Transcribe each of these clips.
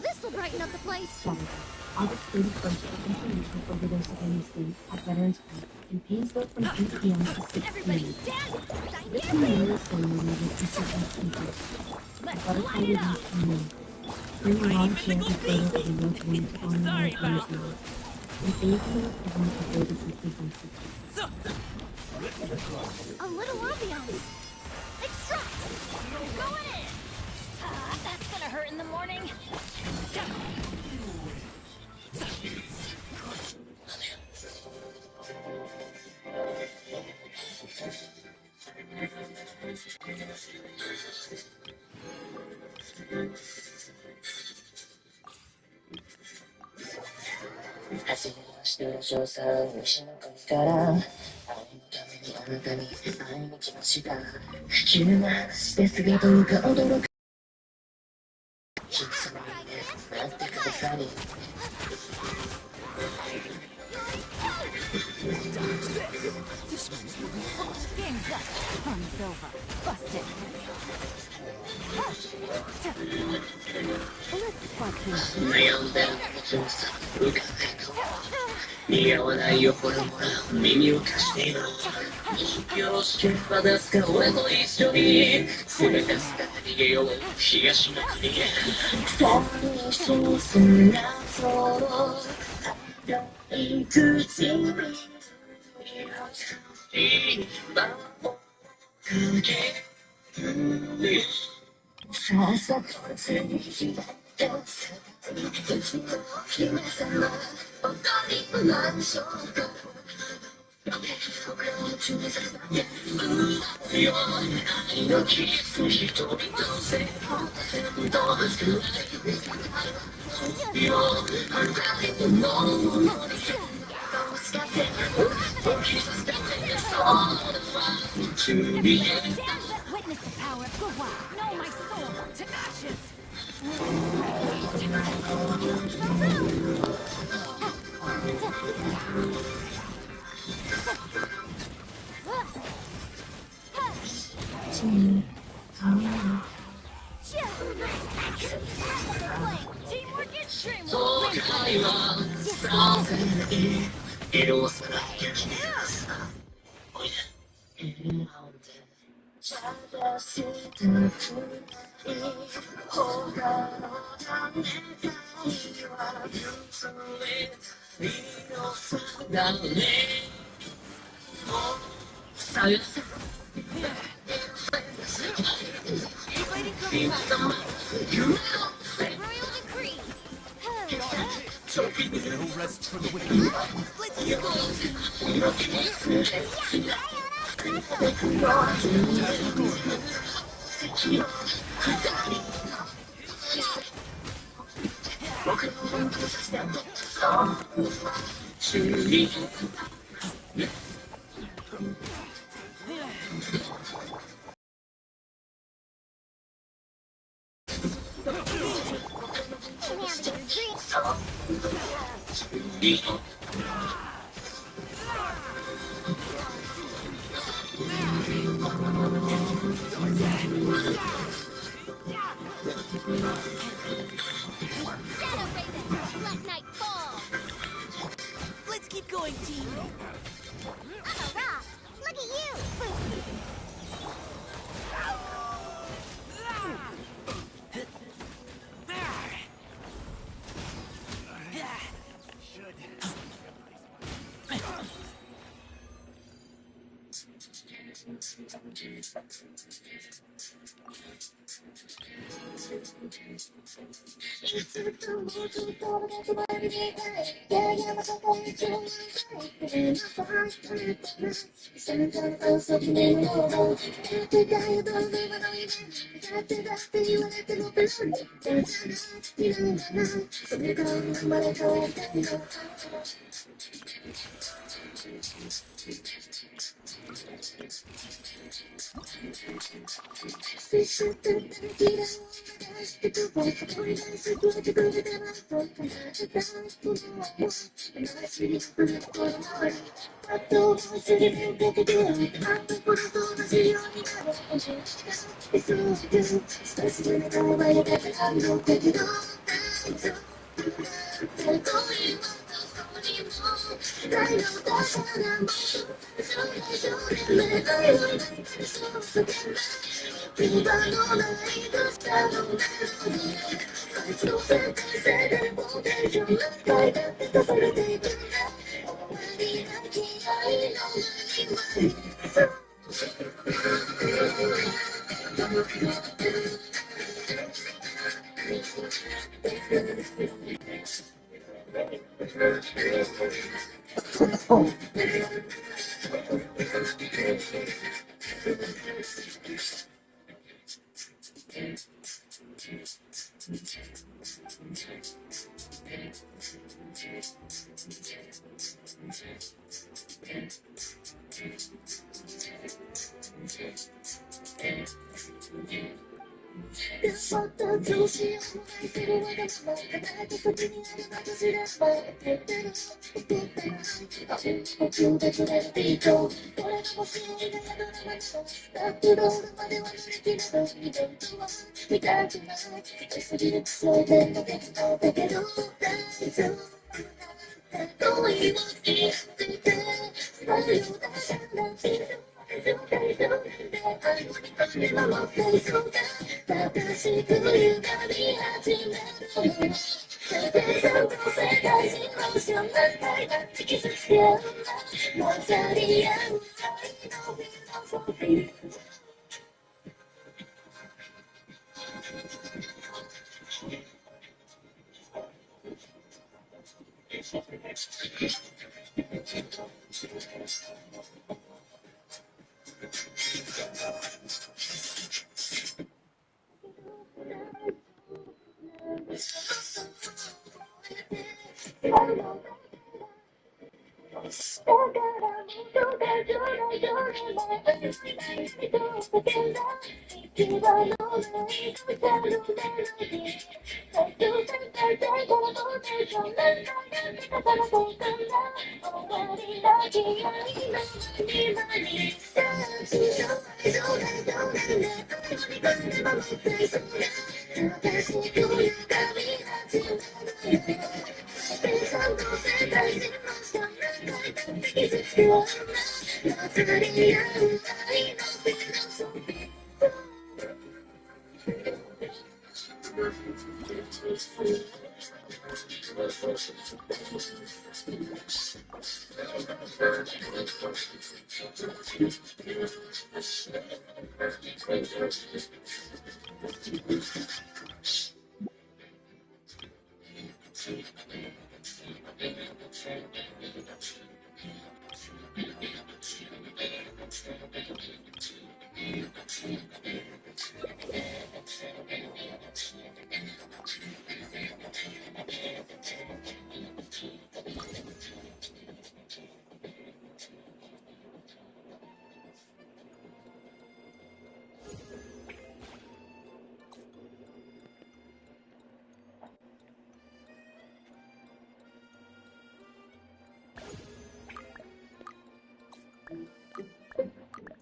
This'll brighten up the place. August 31st for information overdose awareness day at Veterans Park in Painesville from 8 p.m. to 6 p.m. This memorial ceremony will feature guest speakers. Butterfly release community. Bring a long chair and photo of the loved one to honor our veterans now. And thank you everyone for building something fancy. A little ambiance. Extract! Going in! That's gonna hurt in the morning. Game's up. Fun's over. Busted. Let's spot things. 似合わないよほらほら耳を貸してよよろしければ出すか俺と一緒に全て捨てて逃げよう東の国へそうするなそういくつに今もかけるさあさあついに開いてうちの姫様本当に何でしょうか僕らの中にさせて愛のキス人々せ全部どうするよあんたにのものに使って時させてそう to be Witness the power of good wine. Know my soul to ashes. Teamwork is dreamwork. そうかいはそうかい色をさらけ出すおいで正したくない他のためにはそれのさだねさよさ Royal decree. No rest for the wicked. Let's keep going, team. Get out of here, Grit. Shadow Raven, let night fall. Let's keep going, team. I'm a rock. Look at you.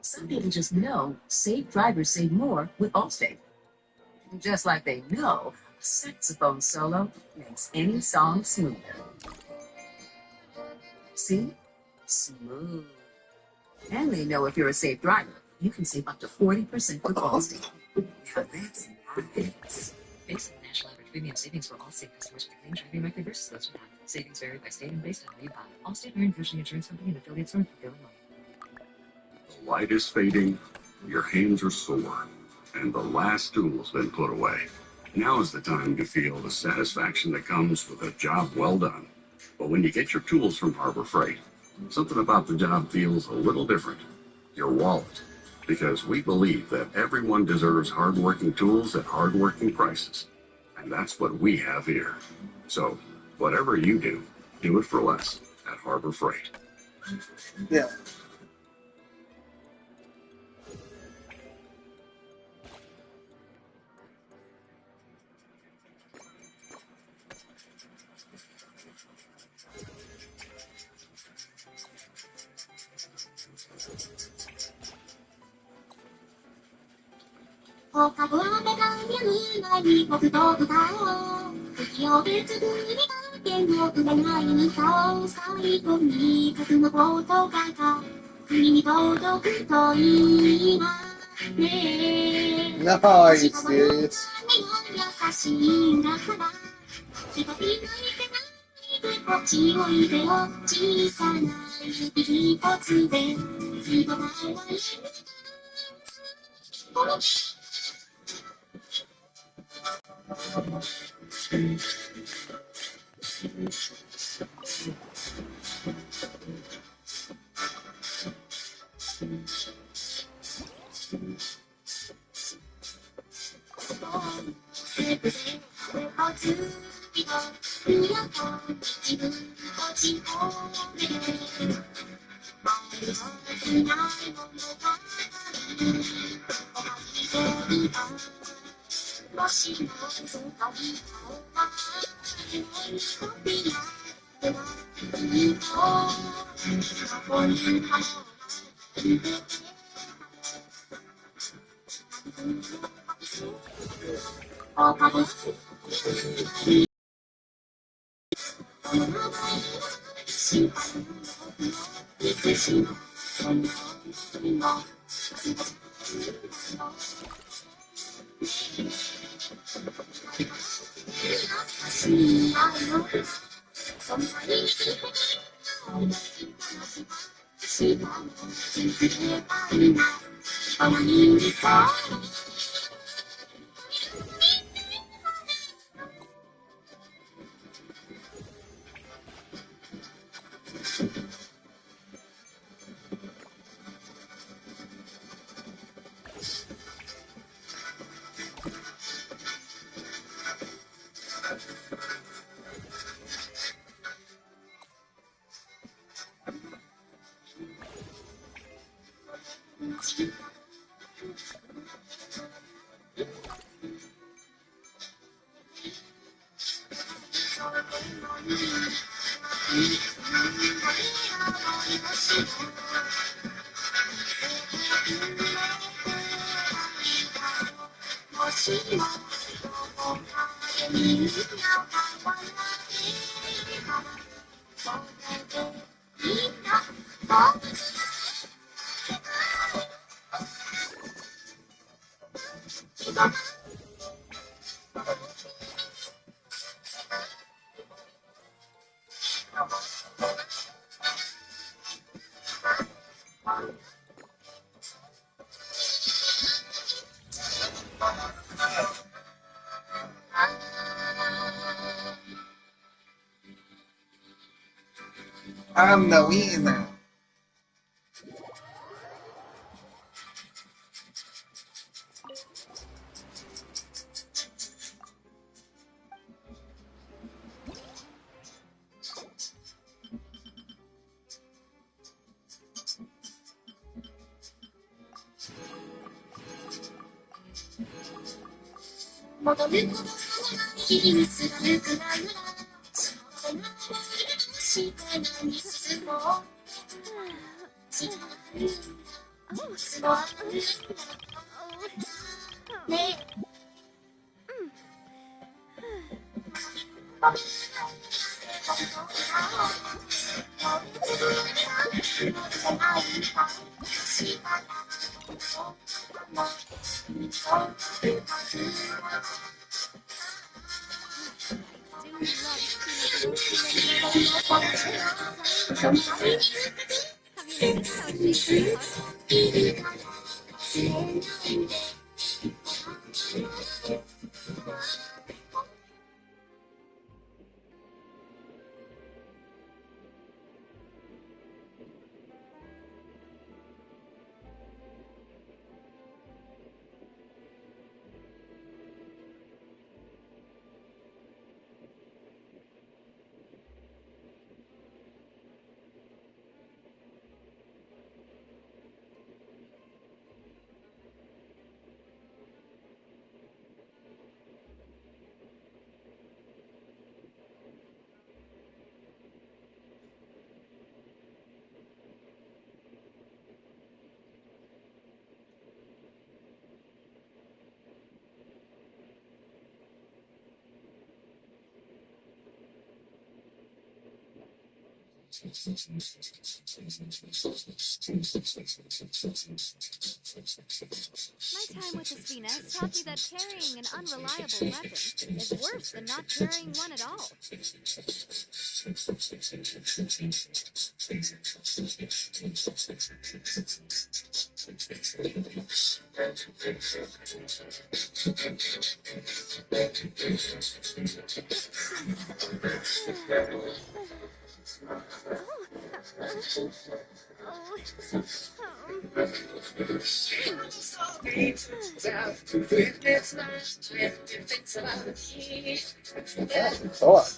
Some people just know safe drivers save more with Allstate. Just like they know a saxophone solo makes any song smoother. See? Smooth. And they know if you're a safe driver, you can save up to 40% with Allstate. Now that's nice. Based on the national average premium savings for Allstate customers with clean driving record versus those without. Savings vary by state and based on where you buy. Allstate Marine Usually Insurance Company and affiliates North Illinois. The light is fading, your hands are sore, and the last tool's been put away. Now is the time to feel the satisfaction that comes with a job well done. But when you get your tools from Harbor Freight, something about the job feels a little different. Your wallet. Because we believe that everyone deserves hardworking tools at hardworking prices. And that's what we have here. So, whatever you do it for less at Harbor Freight. Yeah. Nice, dude. I'm the winner. Have you noticed how it shakes my heart? My time with the Sphinx taught me that carrying an unreliable weapon is worse than not carrying one at all. Oh,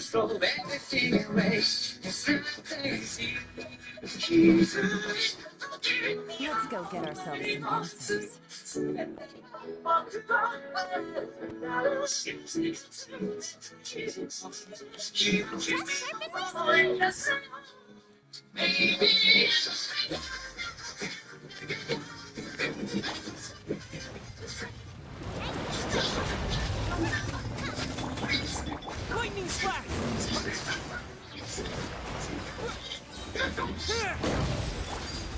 throw everything away. It's not crazy. Let's go get ourselves some answers. Just sharpen my sword. Lightning slash!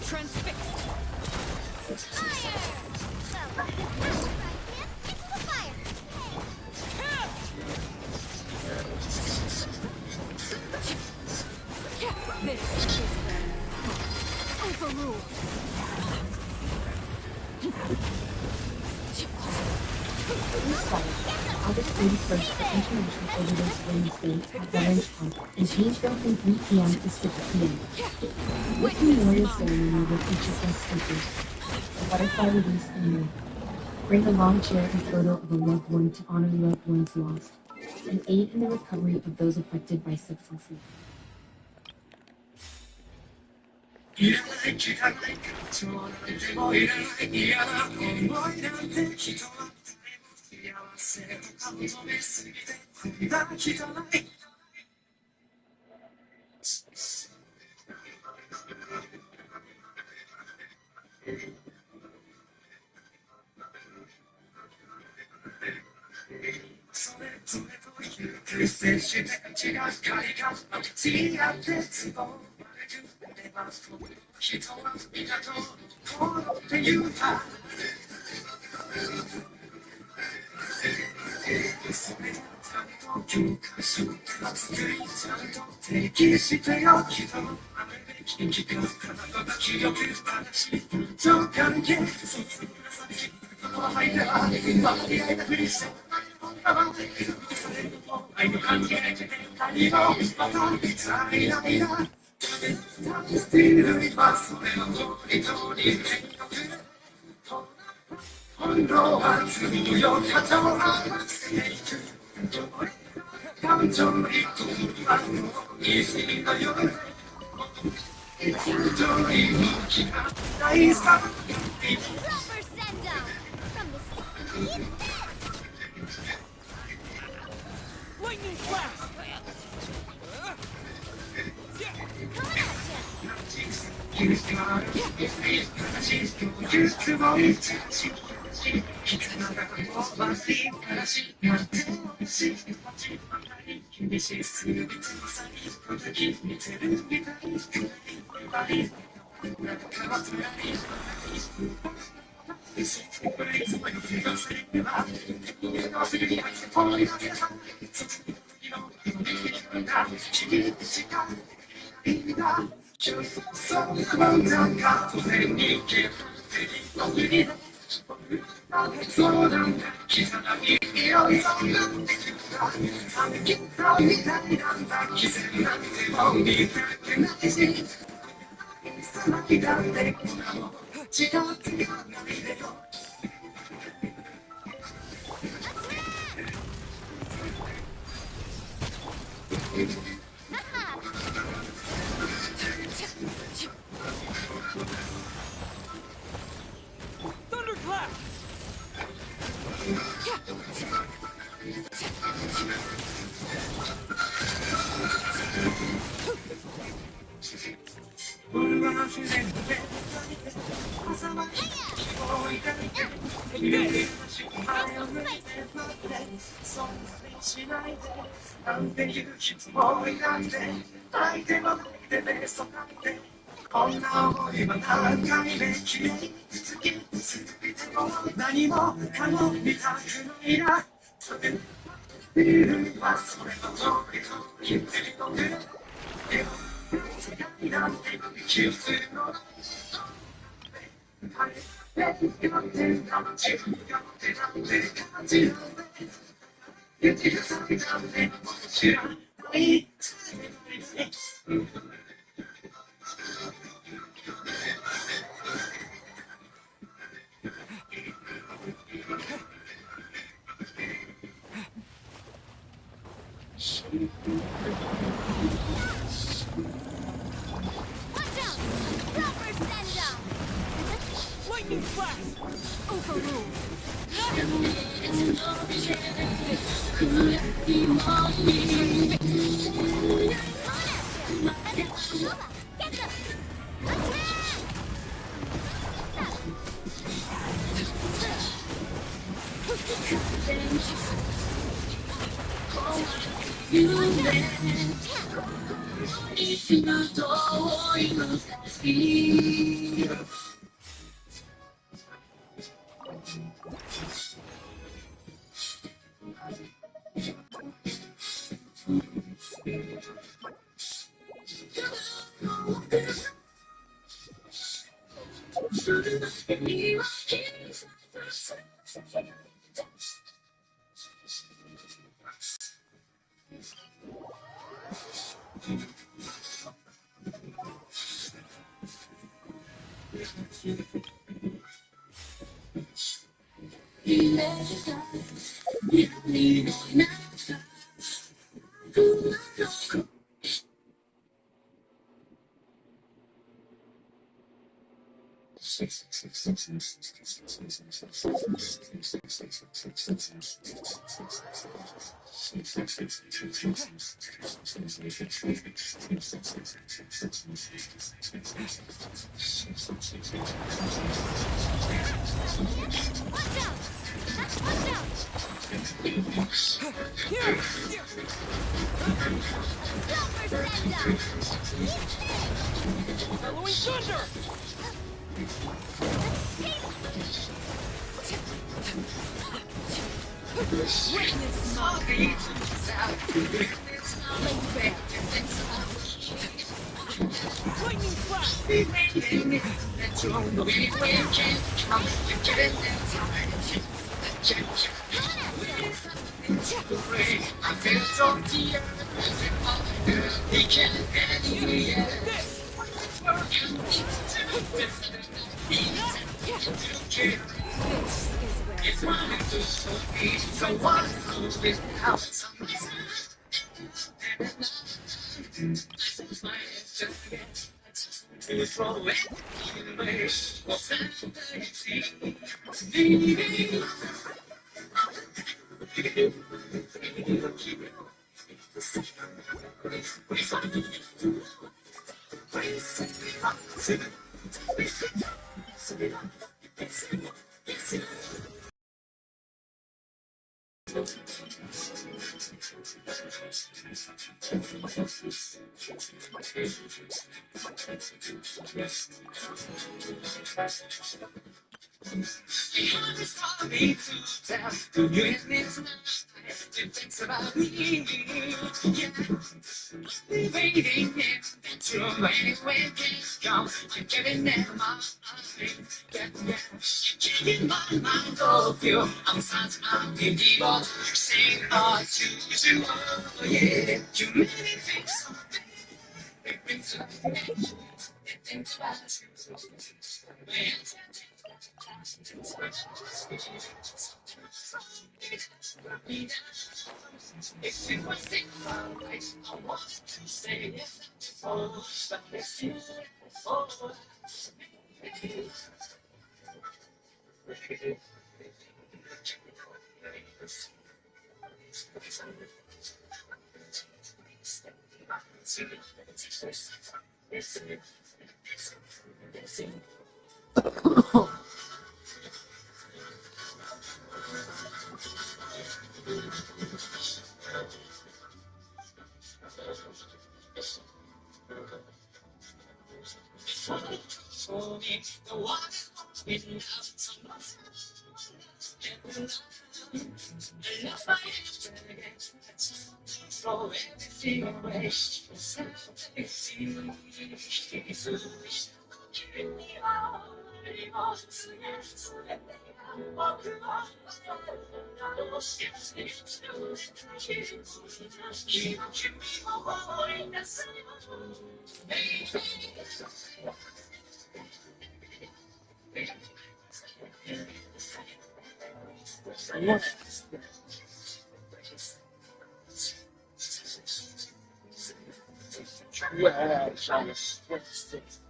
Transfixed! Fire! Well, that's right, kid. Into the fire. This is overruled. August 31st for International Overdose Awareness Day at Veterans Park in Painesville from 3 p.m. to 6 p.m. This memorial ceremony will feature guest speakers, a butterfly release ceremony, bring a lawn chair and photo of a loved one to honor loved ones lost, and aid in the recovery of those affected by substances. Rubber sendo! From the speed Lightning slash! coming at ya! Thunderclap! Watch out! Proper send-off! Lightning flash! Overruled. Get them! Attack! Watch out! Watch out! Proper send-off! Bellowing thunder! Witness my Lightning flash! Trash. What's this?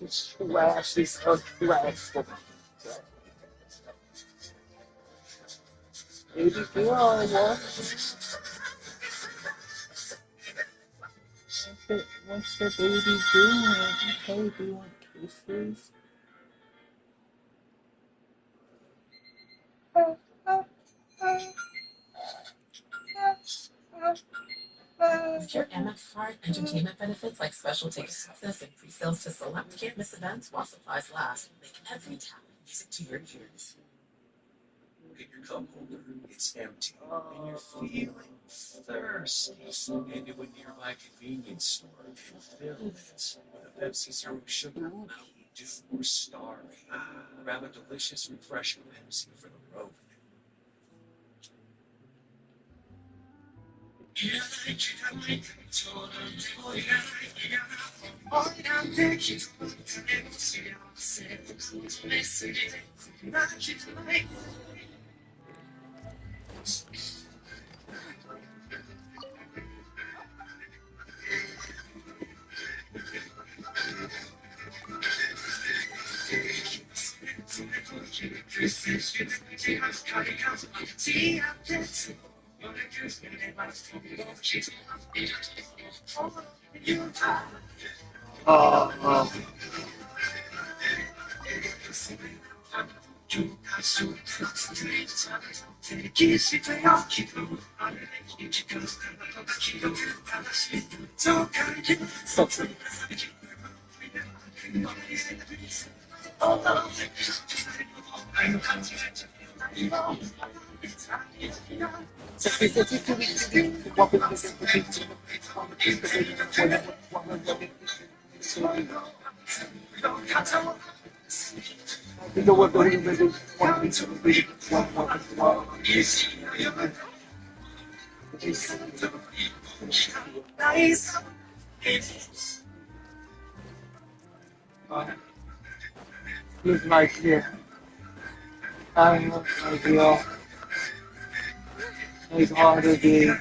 It's trash. It's so trash. Baby girl, what's the baby doing? Hey, do you want kisses? With your Amex card, entertainment benefits like special ticket access and pre-sales to select can't-miss events while supplies last make every tap music to your ears. Look at your cup holder. It's empty. And you're feeling thirsty. Into a nearby convenience store and fill it with a Pepsi Zero Sugar, Mountain Dew, or Starry. Grab a delicious, refreshing Pepsi for the road. He's like here. I have no idea. It's hard to do.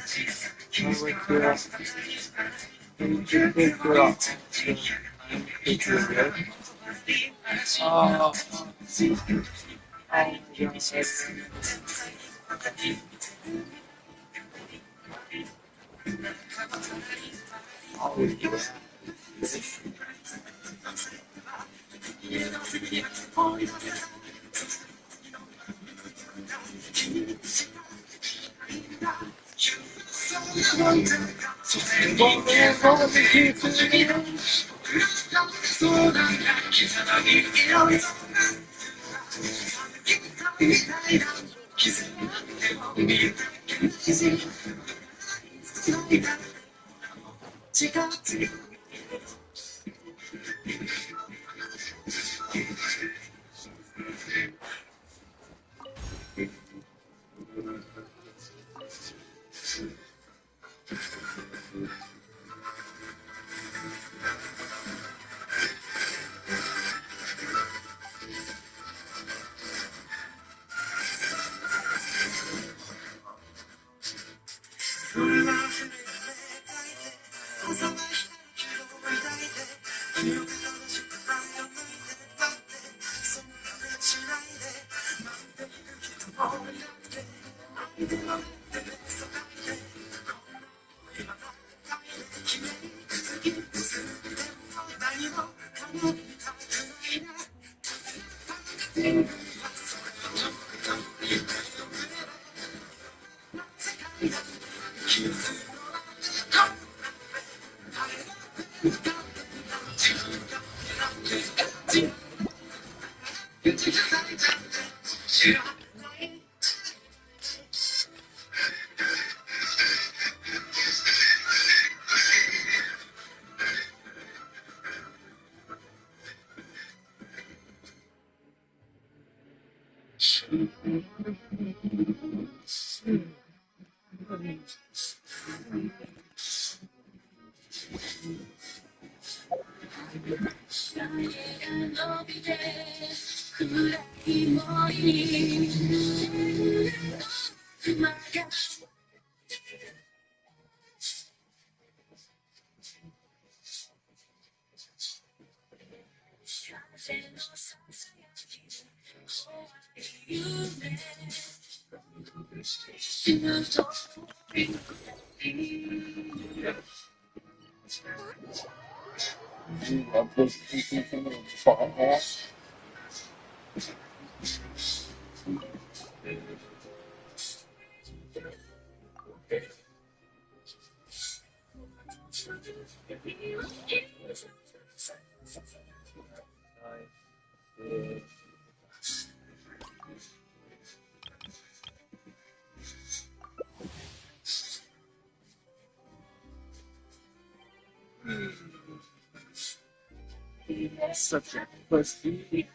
I would You love this people from the butthole. Such a pussy.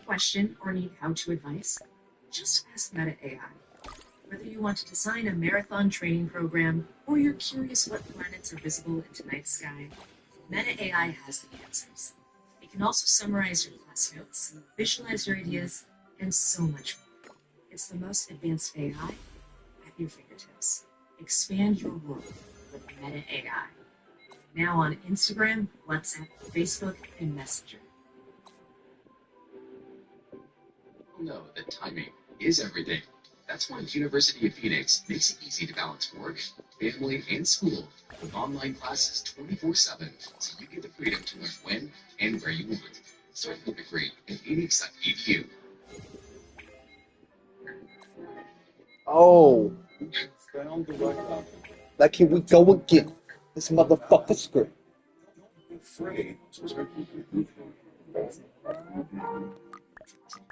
Question or need how-to advice? Just ask Meta AI. Whether you want to design a marathon training program or you're curious what planets are visible in tonight's sky, Meta AI has the answers. It can also summarize your class notes, visualize your ideas, and so much more. It's the most advanced AI at your fingertips. Expand your world with Meta AI. Now on Instagram, WhatsApp, Facebook, and Messenger. No, the timing is everything. That's why the University of Phoenix makes it easy to balance work, family, and school with online classes 24/7, so you get the freedom to learn when and where you want. Start your degree at phoenix.edu. Oh, like here we go again. This motherfucker script.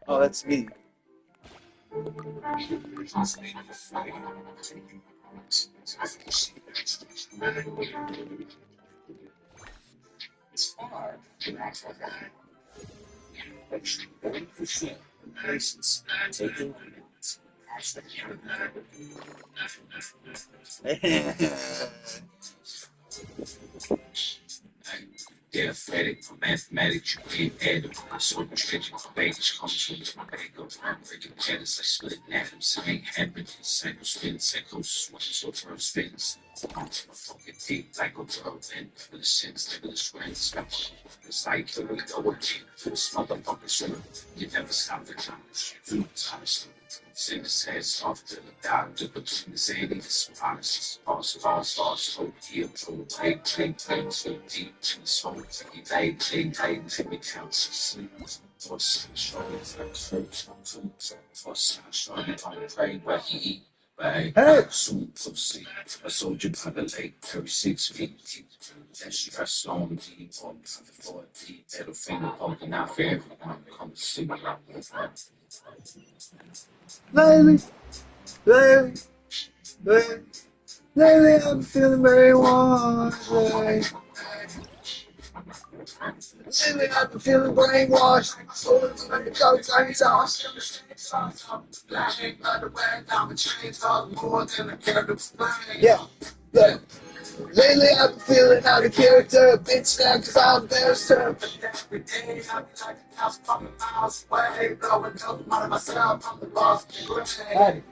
Oh, that's me. Theoretic, mathematics, you can't add them. So stretching for baggage comes from the back of I'm breaking patterns like splitting atoms. I ain't having cycle spin, psychosis, watching so turn spins. I'm fucking deep like a whirlwind. For the sense, like the strength, special. It's like here we go again. For this motherfucking swim. You never stop the time. Through time, send his head soft to the doctor, between the zany and some promises. False, hope, heal, play, so deep to the soul. Hey! A soldier by the lake, 36 feet. That stress on me, on the 40, middle finger poking out for everyone. Come see me. Lately, lately, lately, lately, I'm feeling very warm. Lately, I've been feeling brainwashed. So it's like a dog tiny sauce. Yeah, look. Lately, I've been feeling out of character. Bitch, now, cause I'm there, sir. Every day, I be like a house from miles away. Blowing up out of myself, I'm the boss. Hey.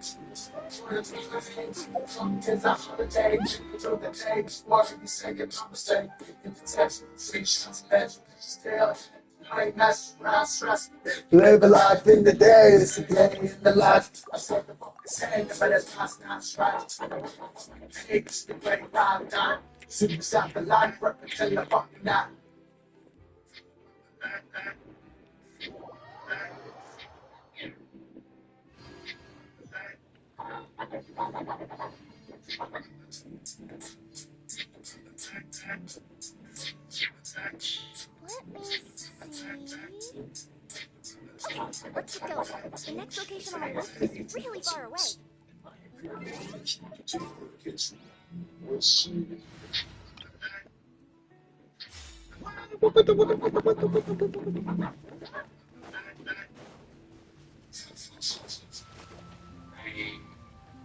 Cause I'm on the day, through the day, watching me say your mistake. In the text, three shots, bed, still. I ain't messing around, stress. Live a life in the day, it's a day in the life. I said the fucking same, but it's not right. It's the great wild time. Super stop the life, rep until you're fucking not. Let me see. Okay, let's get going. The next location on my list is really far away.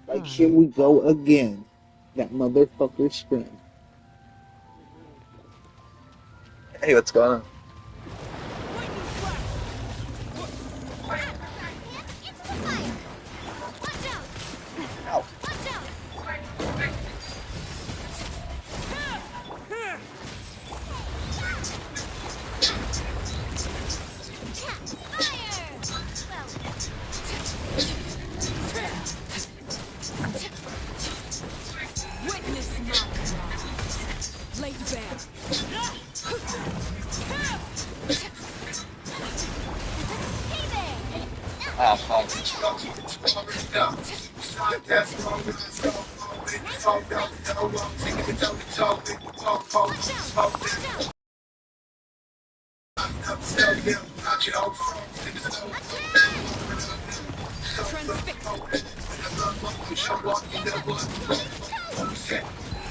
Like, here we go again. That motherfucker screamed. Hey, what's going on? Lightning flash! Ah! Frying pan into the fire! Watch out! Ow. Watch out! Yeah, fire! Well, Witness my wrath. Lay bare. hey there! Now, Oh, oh. nice and spicy! Watch out! Watch out!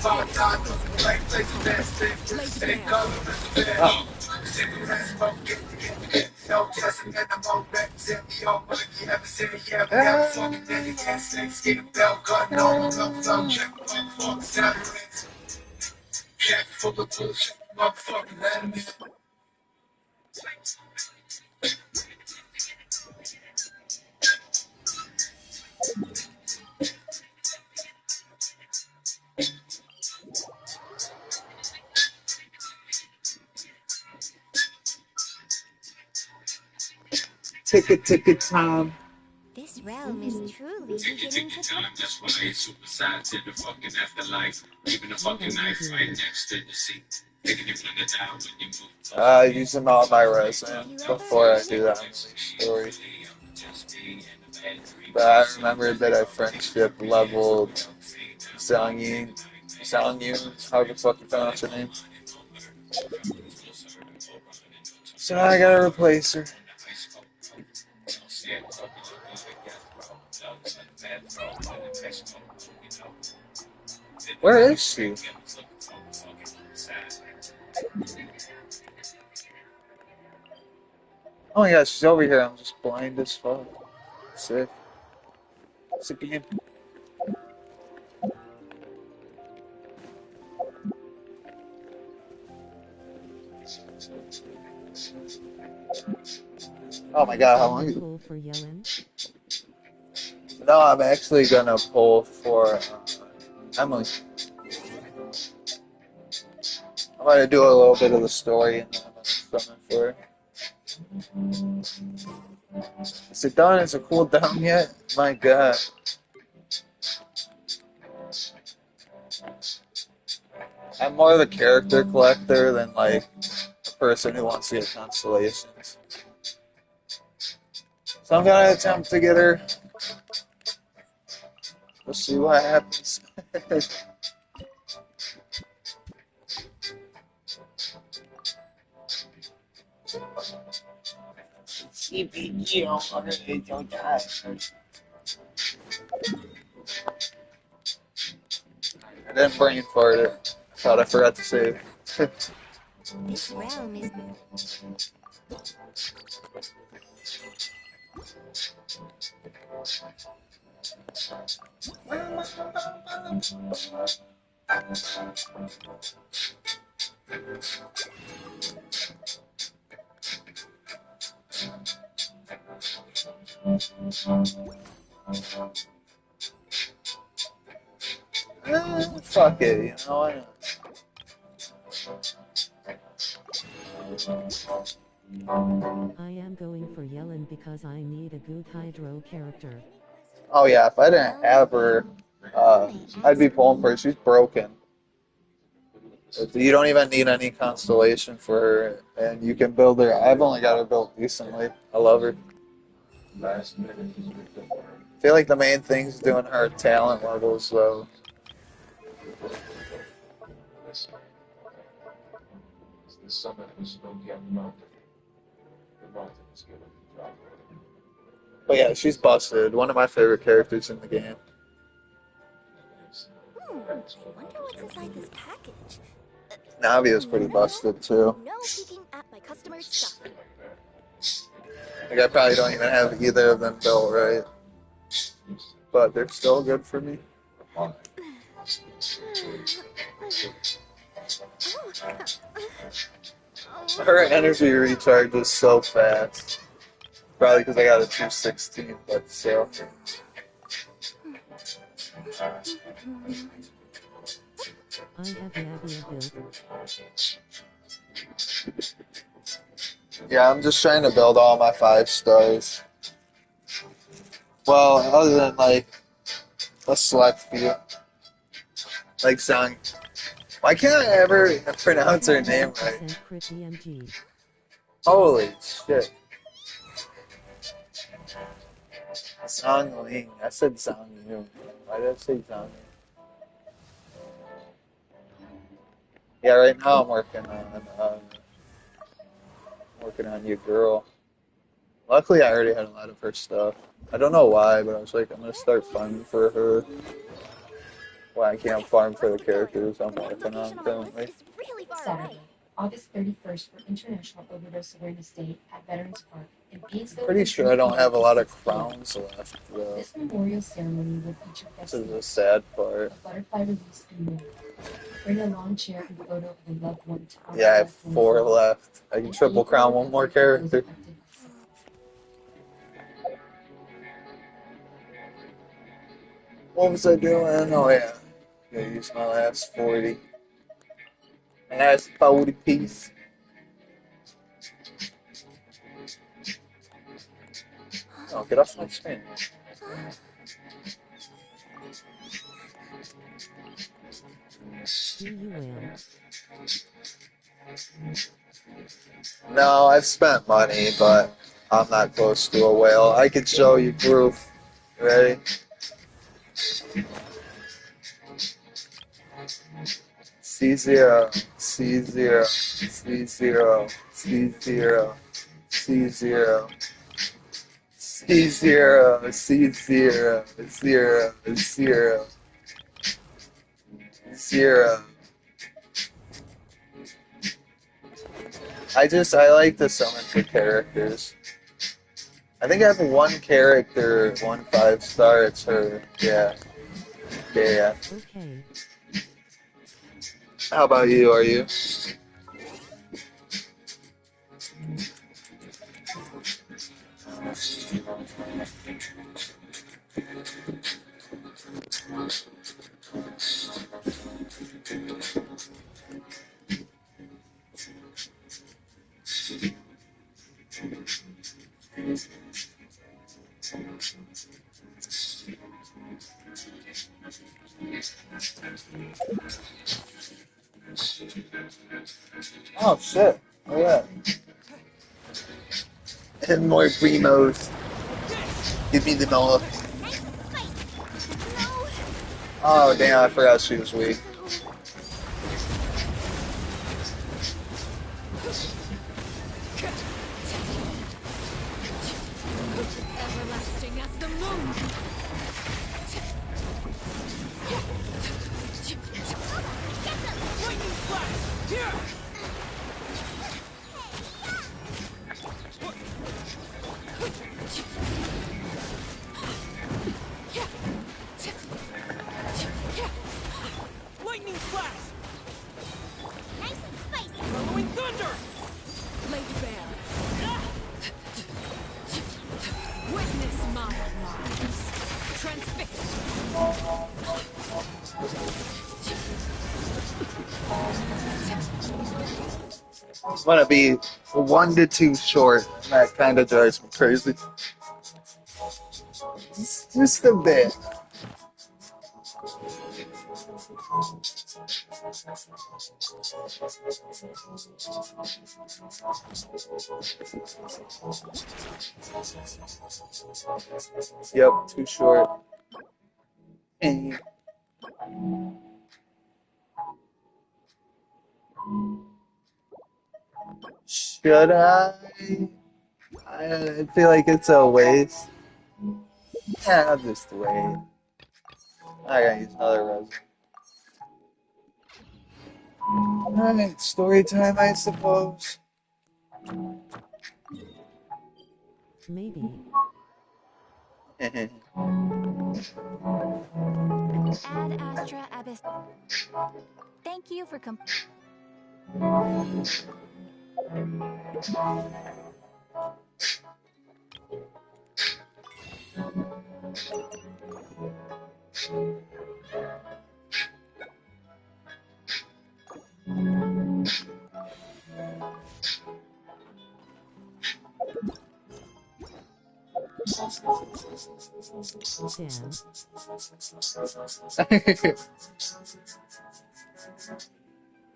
Attack! Transfix. Getting toast! Lay bare. Oh. Ticket time. This realm is truly beginning to glow. That's why it's suicide to the fucking afterlife. Leaving the fucking knife right next to the seat. Taking you when the down when you move. Using all my resin before I do that story. But I remember that I friendship leveled Xiang Yun, however the fuck you pronounce her name. So now I gotta replace her. Where is she? Oh my gosh, she's over here. I'm just blind as fuck. Sick. Sick game. Oh my god, how long? Pull for yelling. No, I'm actually gonna pull for Emily. I'm gonna do a little bit of the story and then I'm gonna summon for her. Is it done? Is it cooled down yet? My god. I'm more of a character collector than like person who wants to get constellations. So I'm gonna attempt to get her. We'll see what happens. I didn't brain fart it. Thought I forgot to save. This realm is Fuck it, you know what? I am going for Yellen because I need a good hydro character. Oh yeah, if I didn't have her, I'd be pulling for her. She's broken. You don't even need any constellation for her, and you can build her. I've only got her built decently. I love her. I feel like the main thing's doing her talent levels, though. The summit was Smoky on the mountain. The mountain was given the drop. But yeah, she's busted. One of my favorite characters in the game. I wonder what's inside this package. Navia's pretty busted too. No peeking at my customer's stuff. Like I probably don't even have either of them built right, but they're still good for me. Her energy recharge is so fast. Probably because I got a 216, but still. I have Yavia built. Yeah, I'm just trying to build all my 5 stars. Well, other than like a select few. Like Zhang. Why can't I ever pronounce her name right? Crit EMG. Holy shit. Zhang Ling. I said Zhang Yu. Why did I say Zhang Ling? Yeah, right now I'm working on your girl. Luckily, I already had a lot of her stuff. I don't know why, but I was like, I'm gonna start farming for her. Well, I can't farm for the characters I'm working on currently. Saturday, August 31st for International Overdose Awareness Day at Veterans Park in Painesville. Pretty sure I don't have a lot of crowns left, though. This memorial ceremony will feature This is the sad part. a butterfly release and more. Bring a lawn chair and photo of a loved one to honor Yeah, I have loved ones 4 lost. left. I can triple crown one more character. What was I doing? Oh yeah. Gonna use my last 40. Last 40 piece. Oh, get off my screen. Do you will? No, I've spent money, but I'm not close to a whale. I can show you proof. Ready? C0, C0, C0, C0, C0, C0, C0, 0, 0, 0. I like to summon for characters. I think I have one character, 1 5-star, it's her. Yeah. Yeah. Okay. How about you? Are you? Oh shit. Oh yeah. And more primos. Give me them all. Nice and spicy. No. Oh damn, I forgot she was weak. Everlasting as the moon. Get them. Lightning flash! Here! Lightning flash! Nice and spicy. Following thunder! Laid bare. Witness my lies. Transfixed. I'm gonna be 1 to 2 short. And that kind of drives me crazy. Just a bit. Yep, too short. And should I feel like it's a waste. Yeah, I'll just wait. I gotta use another resin. Alright, story time, I suppose. Maybe. Ad Astra Abyss. Thank you for Damn.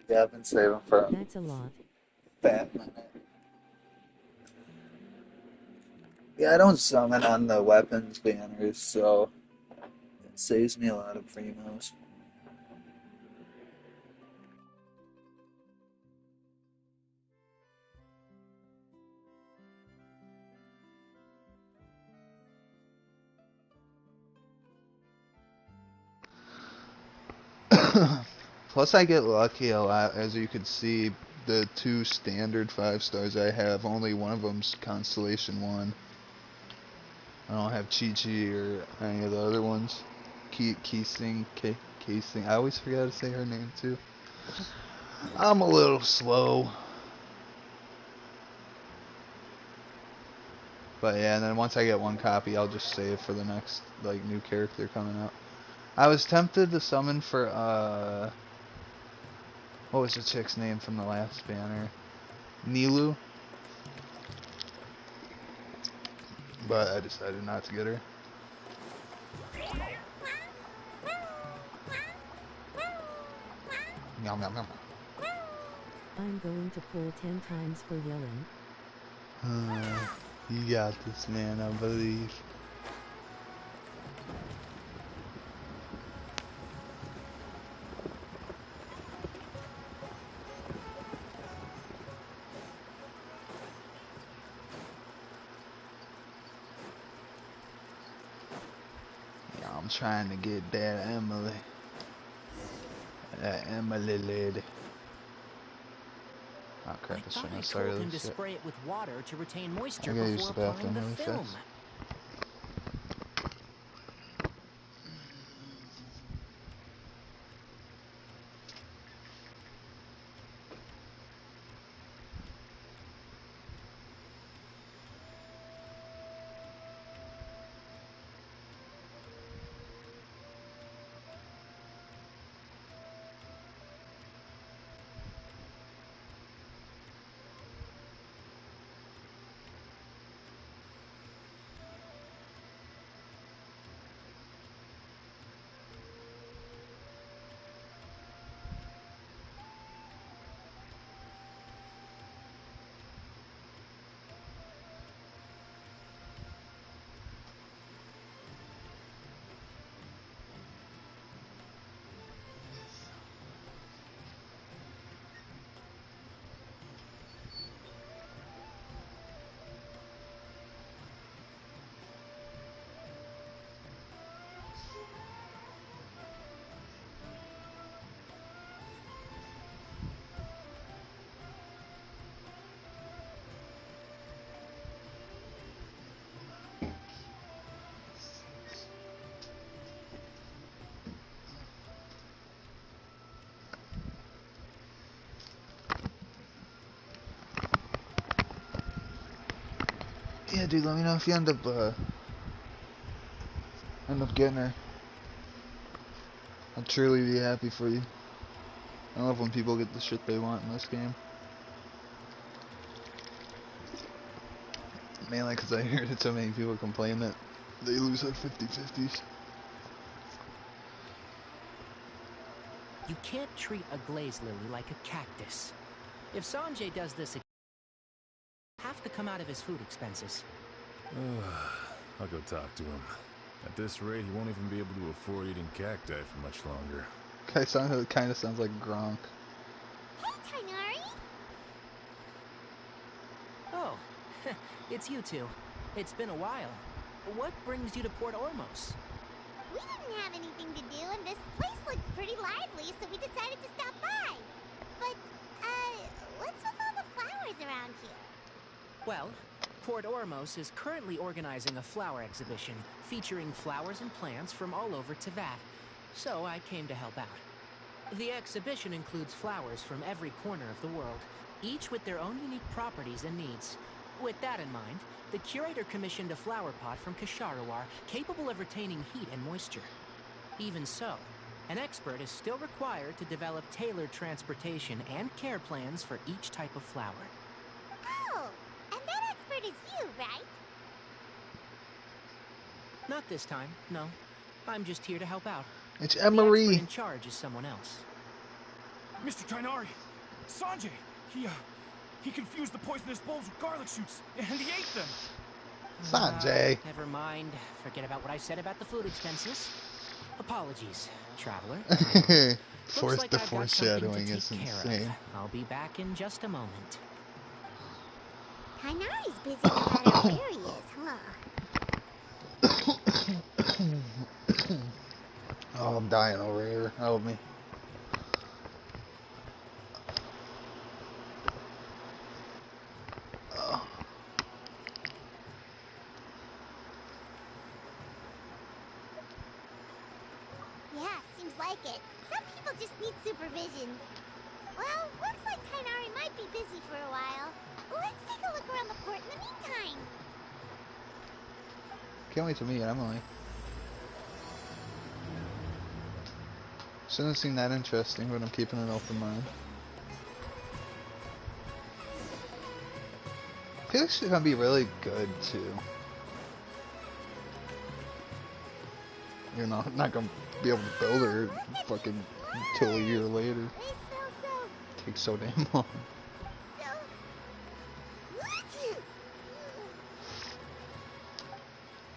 Yeah, I've been saving for a That's a lot. fat minute. Yeah, I don't summon on the weapons banners, so it saves me a lot of primos. Plus, I get lucky a lot, as you can see. The 2 standard 5 stars I have, only one of them's Constellation 1. I don't have Chi Chi or any of the other ones. Keesing. I always forget how to say her name too. I'm a little slow. But yeah, and then once I get one copy, I'll just save for the next like new character coming out. I was tempted to summon for what was the chick's name from the last banner? Nilu. But I decided not to get her. Yum, yum, yum. I'm going to pull 10 times for yelling. You got this, man, I believe. Yeah, I'm trying to get that Emily. That Emily lady. Oh crap, I shouldn't have started him to this shit. spray it with water to retain I moisture gotta use before the applying bathroom the really film. fast. Yeah, dude, let me know if you end up getting her. I'll truly be happy for you. I love when people get the shit they want in this game. Mainly because I hear so many people complain that they lose at 50-50s. You can't treat a glaze lily like a cactus. If Sanjay does this again, have to come out of his food expenses. I'll go talk to him. At this rate, he won't even be able to afford eating cacti for much longer. It kind of sounds like Gronk. Hey, Tainari! Oh, it's you two. It's been a while. What brings you to Port Ormos? We didn't have anything to do, and this place looked pretty lively, so we decided to stop by. But, what's with all the flowers around here? Well, Port Ormos is currently organizing a flower exhibition featuring flowers and plants from all over Teyvat, so I came to help out. The exhibition includes flowers from every corner of the world, each with their own unique properties and needs. With that in mind, the curator commissioned a flower pot from Kasharawar capable of retaining heat and moisture. Even so, an expert is still required to develop tailored transportation and care plans for each type of flower. Oh, and that expert is you, right? Not this time, no. I'm just here to help out. It's The Emery. expert in charge is someone else. Mr. Tainari! Sanjay! He confused the poisonous bulbs with garlic shoots, and he ate them! Sanjay. Never mind. Forget about what I said about the food expenses. Apologies, traveler. Looks like The I've got something to foreshadowing take is care insane. of. I'll be back in just a moment. Tainari's busy no matter where he is, huh? Oh, I'm dying over here. Help me. Yeah, seems like it. Some people just need supervision. Well, looks like Tainari might be busy for a while. Let's take a look around the port in the meantime. Can't wait to meet Emily. Shouldn't seem that interesting, but I'm keeping an open mind. I feel like she's gonna be really good too. You're not gonna be able to build her fucking till a year later. They smell so... Takes so damn long.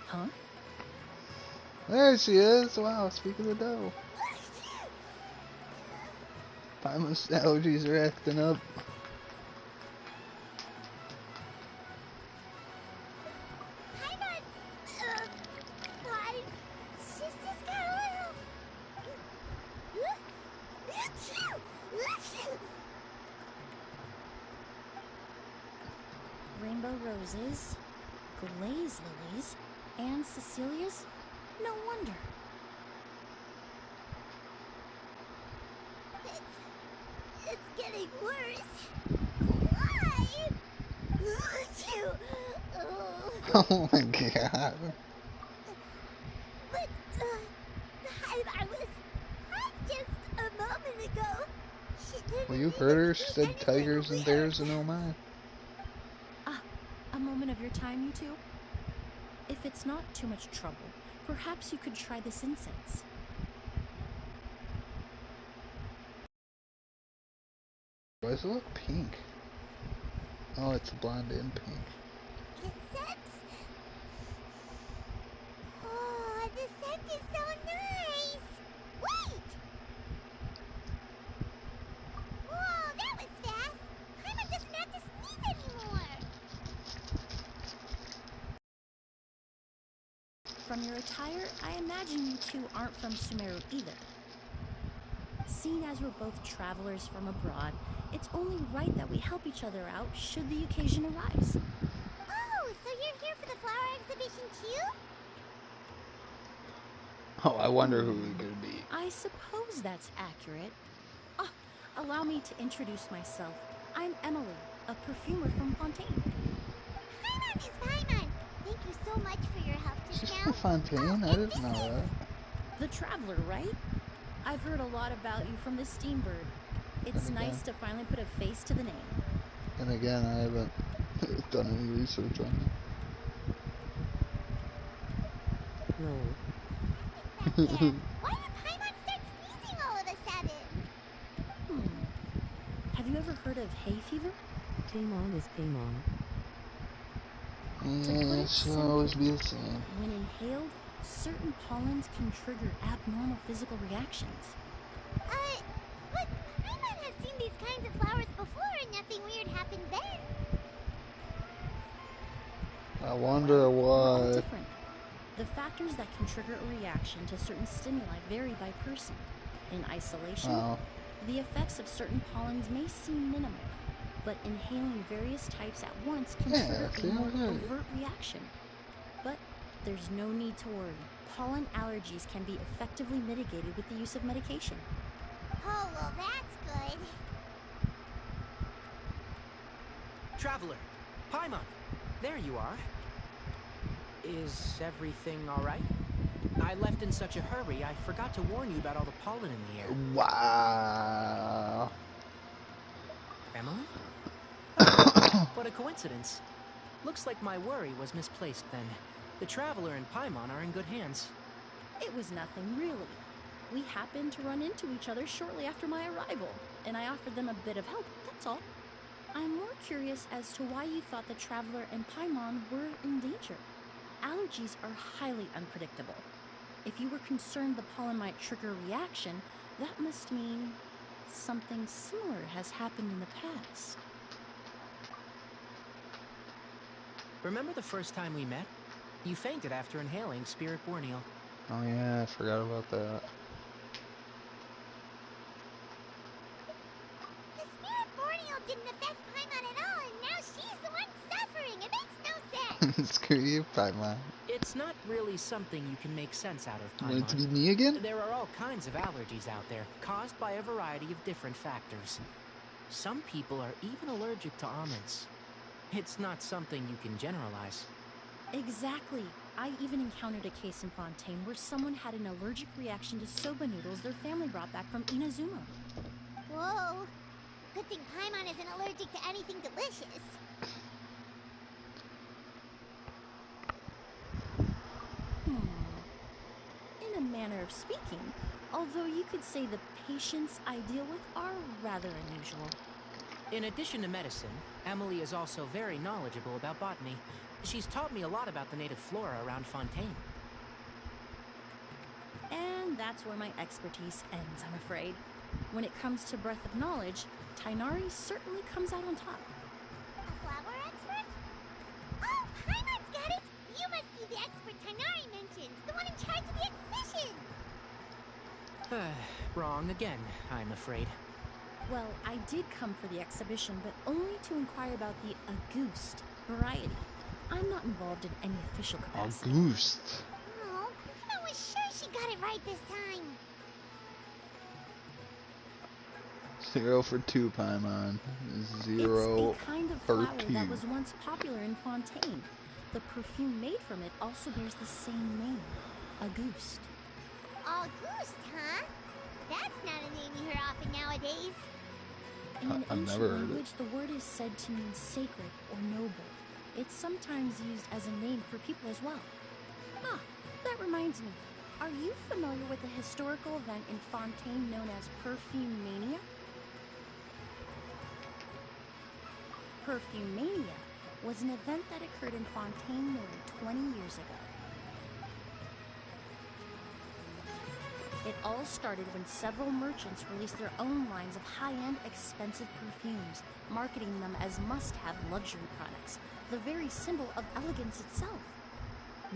Huh? There she is. Wow, speaking of dough. Paimon's allergies are acting up. Rainbow roses, glaze lilies, and Cecilia's? No wonder. It's getting worse. Why? Oh my god. But, I was just a moment ago. Well, you heard her. She said tigers and bears and oh my. A moment of your time, you two? If it's not too much trouble, perhaps you could try this incense. Why does it look pink? Oh, it's blonde and pink. Incense? Oh, the scent is so nice! Wait! Whoa, that was fast! Paimon doesn't have to sneeze anymore! From your attire, I imagine you two aren't from Sumeru either. Seeing as we're both travelers from abroad, it's only right that we help each other out should the occasion arise. Oh, so you're here for the flower exhibition too? Oh, I wonder who we could be. I suppose that's accurate. Oh, allow me to introduce myself. I'm Emily, a perfumer from Fontaine. Paimon is Paimon! you so much for your help just She's now. from Fontaine. I didn't know that. The Traveler, right? I've heard a lot about you from the Steambird. It's And again. nice to finally put a face to the name. And again, I haven't done any research on No. Back there. Why did Paimon start sneezing all of a sudden? Have you ever heard of hay fever? Paimon is Paimon. To put Yeah, it she'll always simply, be the same. when inhaled, certain pollens can trigger abnormal physical reactions. But Paimon has seen these kinds of flowers before and nothing weird happened then. I wonder We're all why. different. The factors that can trigger a reaction to certain stimuli vary by person. In isolation, Oh. the effects of certain pollens may seem minimal, but inhaling various types at once can Yeah, trigger a more okay. overt reaction. But there's no need to worry. Pollen allergies can be effectively mitigated with the use of medication. Oh, well, that's good. Traveler, Paimon, there you are. Is everything all right? I left in such a hurry, I forgot to warn you about all the pollen in the air. Wow. Emily? Oh, what a coincidence. Looks like my worry was misplaced then. The Traveler and Paimon are in good hands. It was nothing, really. We happened to run into each other shortly after my arrival, and I offered them a bit of help, that's all. I'm more curious as to why you thought the Traveler and Paimon were in danger. Allergies are highly unpredictable. If you were concerned the pollen might trigger a reaction, that must mean something similar has happened in the past. Remember the first time we met? You fainted after inhaling Spirit Borneal. Oh yeah, I forgot about that. The Spirit Borneal didn't affect Paimon at all, and now she's the one suffering. It makes no sense. Screw you, Paimon. It's not really something you can make sense out of, You want it to Paimon. be me again? There are all kinds of allergies out there, caused by a variety of different factors. Some people are even allergic to almonds. It's not something you can generalize. Exactly. I even encountered a case in Fontaine where someone had an allergic reaction to soba noodles their family brought back from Inazuma. Whoa. Good thing Paimon isn't allergic to anything delicious. In a manner of speaking, although you could say the patients I deal with are rather unusual. In addition to medicine, Emily is also very knowledgeable about botany. She's taught me a lot about the native flora around Fontaine. And that's where my expertise ends, I'm afraid. When it comes to breadth of knowledge, Tainari certainly comes out on top. A flower expert? Oh, Paimon's got it! You must be the expert Tainari mentioned, the one in charge of the exhibition! Wrong again, I'm afraid. Well, I did come for the exhibition, but only to inquire about the Auguste variety. I'm not involved in any official capacity. Auguste. Oh, Paimon was sure she got it right this time. 0 for 2, Paimon. 0 It's a kind of for flower 2. that was once popular in Fontaine. The perfume made from it also bears the same name, Auguste. Auguste, huh? That's not a name you hear often nowadays. In an I've ancient never heard it. language, the word is said to mean sacred or noble. It's sometimes used as a name for people as well. Ah, that reminds me. Are you familiar with the historical event in Fontaine known as Perfume Mania? Perfume Mania was an event that occurred in Fontaine nearly 20 years ago. It all started when several merchants released their own lines of high-end, expensive perfumes, marketing them as must-have luxury products, the very symbol of elegance itself.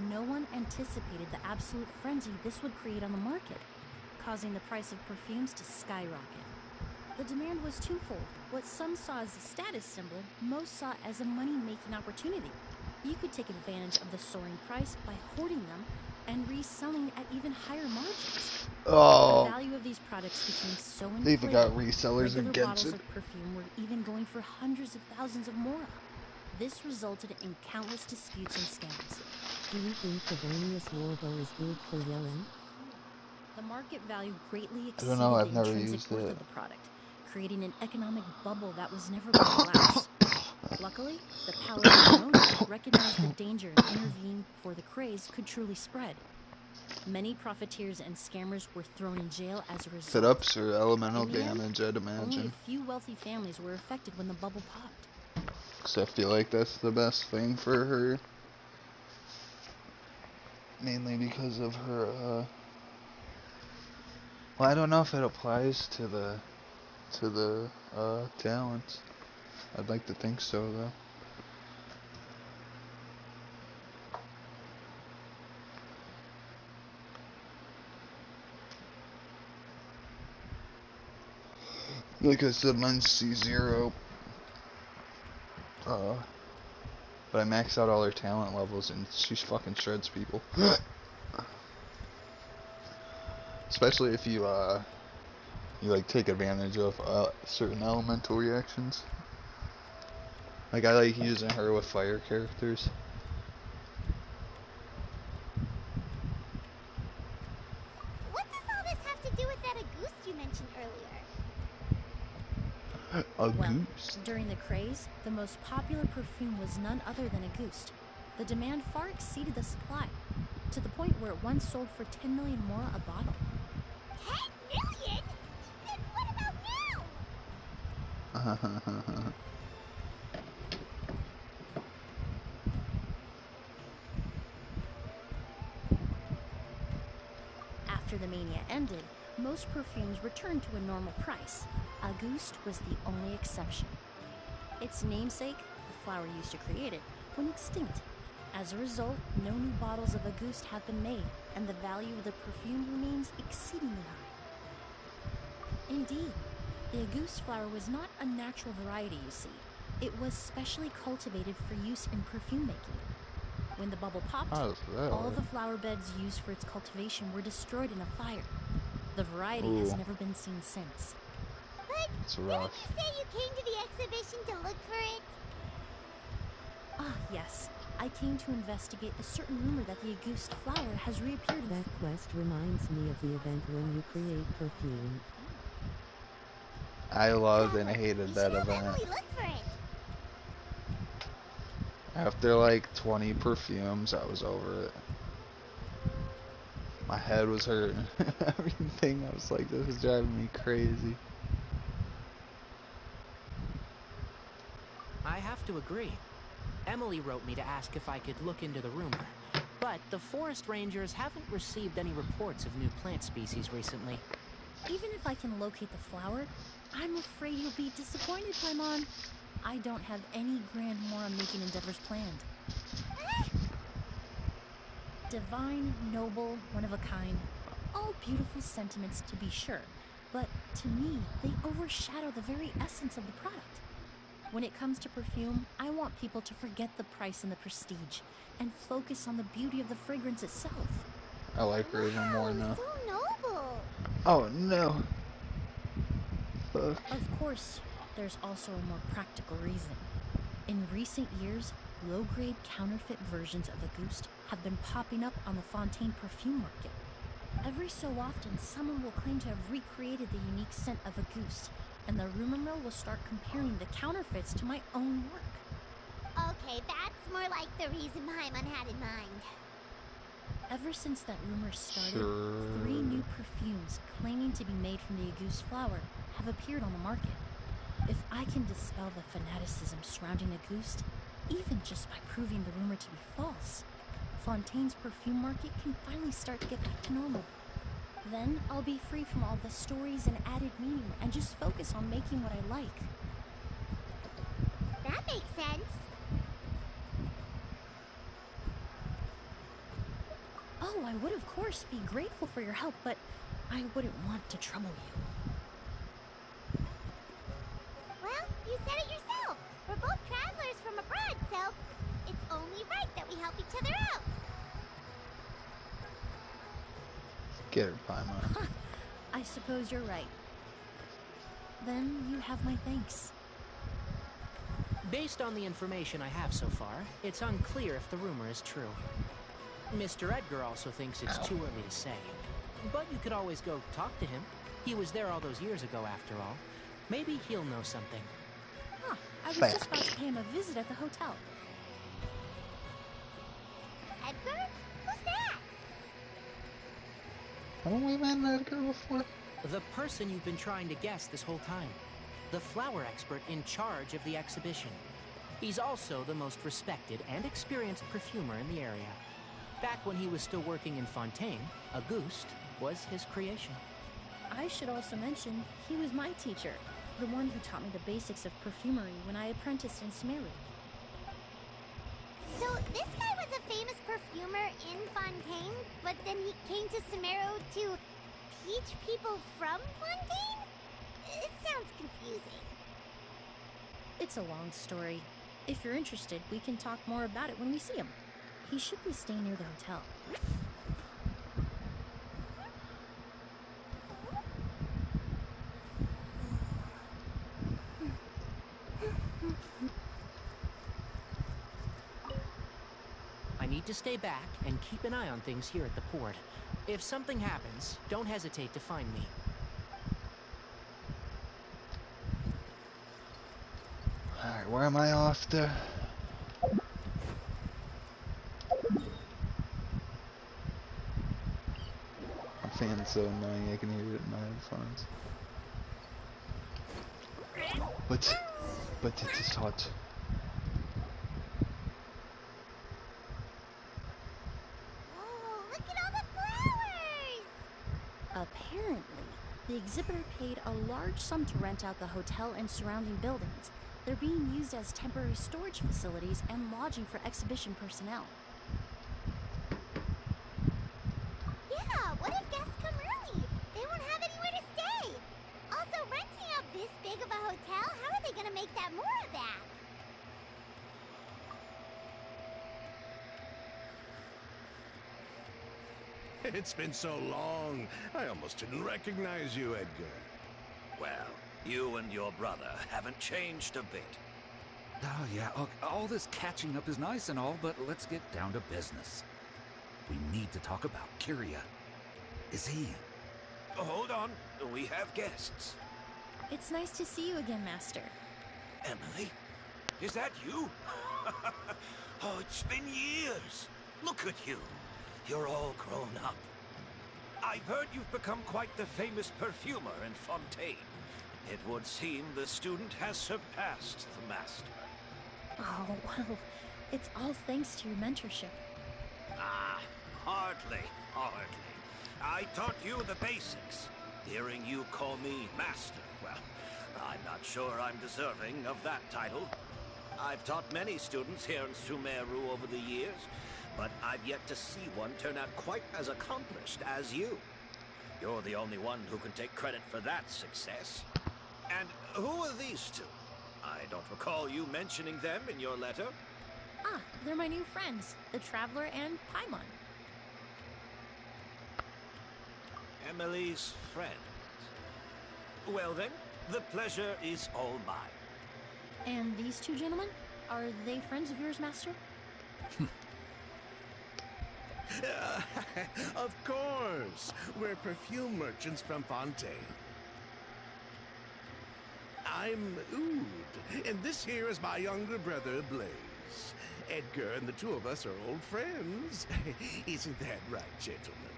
No one anticipated the absolute frenzy this would create on the market, causing the price of perfumes to skyrocket. The demand was twofold. What some saw as a status symbol, most saw as a money-making opportunity. You could take advantage of the soaring price by hoarding them and reselling at even higher margins. Oh. The value of these products became so inflated. They even got resellers in Regular bottles Genshin. of perfume were even going for hundreds of thousands of mora. This resulted in countless disputes and scams. Do you think the Vernius Warbow is good for Yellen? The market value greatly I exceeded don't know, I've the never intrinsic used worth it. of the product, creating an economic bubble that was never going to last. Luckily, the Paladin owner recognized the danger and intervened before the craze could truly spread. Many profiteers and scammers were thrown in jail as a result. Sit-ups or elemental In the end, damage, I'd only a imagine. few wealthy families were affected when the bubble popped. Because I feel like that's the best thing for her. Mainly because of her, well, I don't know if it applies to the talents. I'd like to think so, though. Like I said, mine's C0. But I maxed out all her talent levels, and she fucking shreds people. Especially if you like take advantage of certain elemental reactions. Like I like using her with fire characters. What does all this have to do with that Auguste you mentioned earlier? A Well, goose. during the craze, the most popular perfume was none other than Auguste. The demand far exceeded the supply, to the point where it once sold for 10 million more a bottle. 10 million? Then what about now? After the mania ended, most perfumes returned to a normal price. Auguste was the only exception. Its namesake, the flower used to create it, went extinct. As a result, no new bottles of Auguste have been made, and the value of the perfume remains exceedingly high. Indeed, the Auguste flower was not a natural variety, you see. It was specially cultivated for use in perfume making. When the bubble popped, all the flower beds used for its cultivation were destroyed in a fire. The variety has never been seen since. But it's didn't rough. you say you came to the exhibition to look for it? Ah, yes. I came to investigate a certain rumor that the Auguste flower has reappeared in... That quest reminds me of the event when you create perfume. I loved and hated that event. Definitely look for it. After like 20 perfumes, I was over it. My head was hurting. Everything. I was like, this is driving me crazy. I have to agree. Emily wrote me to ask if I could look into the rumor, but the forest rangers haven't received any reports of new plant species recently. Even if I can locate the flower, I'm afraid you'll be disappointed, Paimon. I don't have any grand Mora-making endeavors planned. Divine, noble, one of a kind. All beautiful sentiments, to be sure, but to me, they overshadow the very essence of the product. When it comes to perfume, I want people to forget the price and the prestige, and focus on the beauty of the fragrance itself. I like her even more now. So noble. Oh no. Of course, there's also a more practical reason. In recent years, low-grade counterfeit versions of Auguste have been popping up on the Fontaine perfume market. Every so often, someone will claim to have recreated the unique scent of Auguste, and the rumor mill will start comparing the counterfeits to my own work. Okay, that's more like the reason Paimon had in mind. Ever since that rumor started, 3 new perfumes claiming to be made from the Auguste flower have appeared on the market. If I can dispel the fanaticism surrounding Auguste, even just by proving the rumor to be false, Fontaine's perfume market can finally start to get back to normal. Then I'll be free from all the stories and added meaning and just focus on making what I like. That makes sense. Oh, I would of course be grateful for your help, but I wouldn't want to trouble you. Well, you said it yourself. We're both travelers from abroad, so it's only right that we help each other out. Get her, Paimon. I suppose you're right. Then you have my thanks. Based on the information I have so far, it's unclear if the rumor is true. Mr. Edgar also thinks it's too early to say. But you could always go talk to him. He was there all those years ago, after all. Maybe he'll know something. Huh, I was just about to pay him a visit at the hotel. Edgar? Who's that? Haven't we met Edgar before? The person you've been trying to guess this whole time. The flower expert in charge of the exhibition. He's also the most respected and experienced perfumer in the area. Back when he was still working in Fontaine, Auguste was his creation. I should also mention, he was my teacher, the one who taught me the basics of perfumery when I apprenticed in Sumeru. So this guy was a famous perfumer in Fontaine, but then he came to Sumeru to teach people from Fontaine? It sounds confusing. It's a long story. If you're interested, we can talk more about it when we see him. He should be staying near the hotel. I need to stay back and keep an eye on things here at the port. If something happens, don't hesitate to find me. Alright, where am I off to? My fan's so annoying, I can hear it in my headphones. But it is hot. Oh, look at all the flowers! Apparently, the exhibitor paid a large sum to rent out the hotel and surrounding buildings. They're being used as temporary storage facilities and lodging for exhibition personnel. Yeah, what if guests come early? They won't have anywhere to stay. Also, renting out this big of a hotel, how are they gonna make that more of that? It's been so long, I almost didn't recognize you, Edgar. Well, you and your brother haven't changed a bit. Oh, yeah, look, all this catching up is nice and all, but let's get down to business. We need to talk about Kyria. Is he... Hold on, we have guests. It's nice to see you again, Master. Emily? Is that you? Oh, it's been years. Look at you. You're all grown up. I've heard you've become quite the famous perfumer in Fontaine. It would seem the student has surpassed the master. Oh, well, it's all thanks to your mentorship. Ah, hardly. I taught you the basics. Hearing you call me master, well, I'm not sure I'm deserving of that title. I've taught many students here in Sumeru over the years, but I've yet to see one turn out quite as accomplished as you. You're the only one who can take credit for that success. And who are these two? I don't recall you mentioning them in your letter. Ah, they're my new friends, the Traveler and Paimon. Emily's friends. Well then, the pleasure is all mine. And these two gentlemen? Are they friends of yours, Master? Of course! We're perfume merchants from Fontaine. I'm Oud, and this here is my younger brother, Blaze. Edgar and the two of us are old friends. Isn't that right, gentlemen?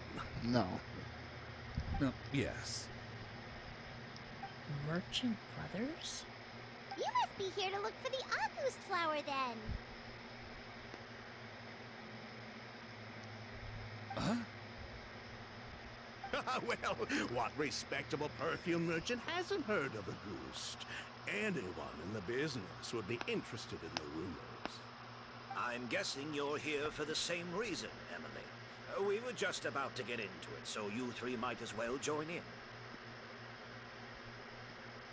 No. Yes. Merchant brothers? You must be here to look for the Auguste flower then. Huh? Well, what respectable perfume merchant hasn't heard of Auguste? Anyone in the business would be interested in the rumors. I'm guessing you're here for the same reason, Emily. We were just about to get into it, so you three might as well join in.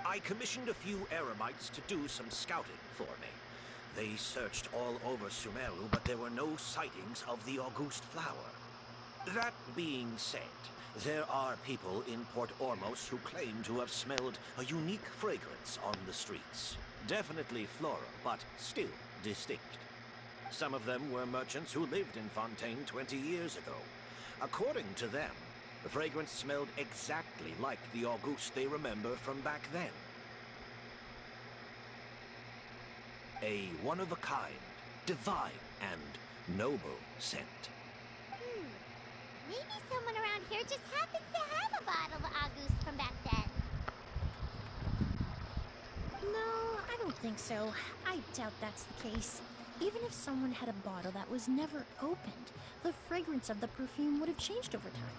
I commissioned a few Eremites to do some scouting for me. They searched all over Sumeru, but there were no sightings of the Auguste flower. That being said, there are people in Port Ormos who claim to have smelled a unique fragrance on the streets. Definitely floral, but still distinct. Some of them were merchants who lived in Fontaine 20 years ago. According to them, the fragrance smelled exactly like the Auguste they remember from back then. A one-of-a-kind, divine, and noble scent. Maybe someone around here just happens to have a bottle of Auguste from back then. No, I don't think so. I doubt that's the case. Even if someone had a bottle that was never opened, the fragrance of the perfume would have changed over time.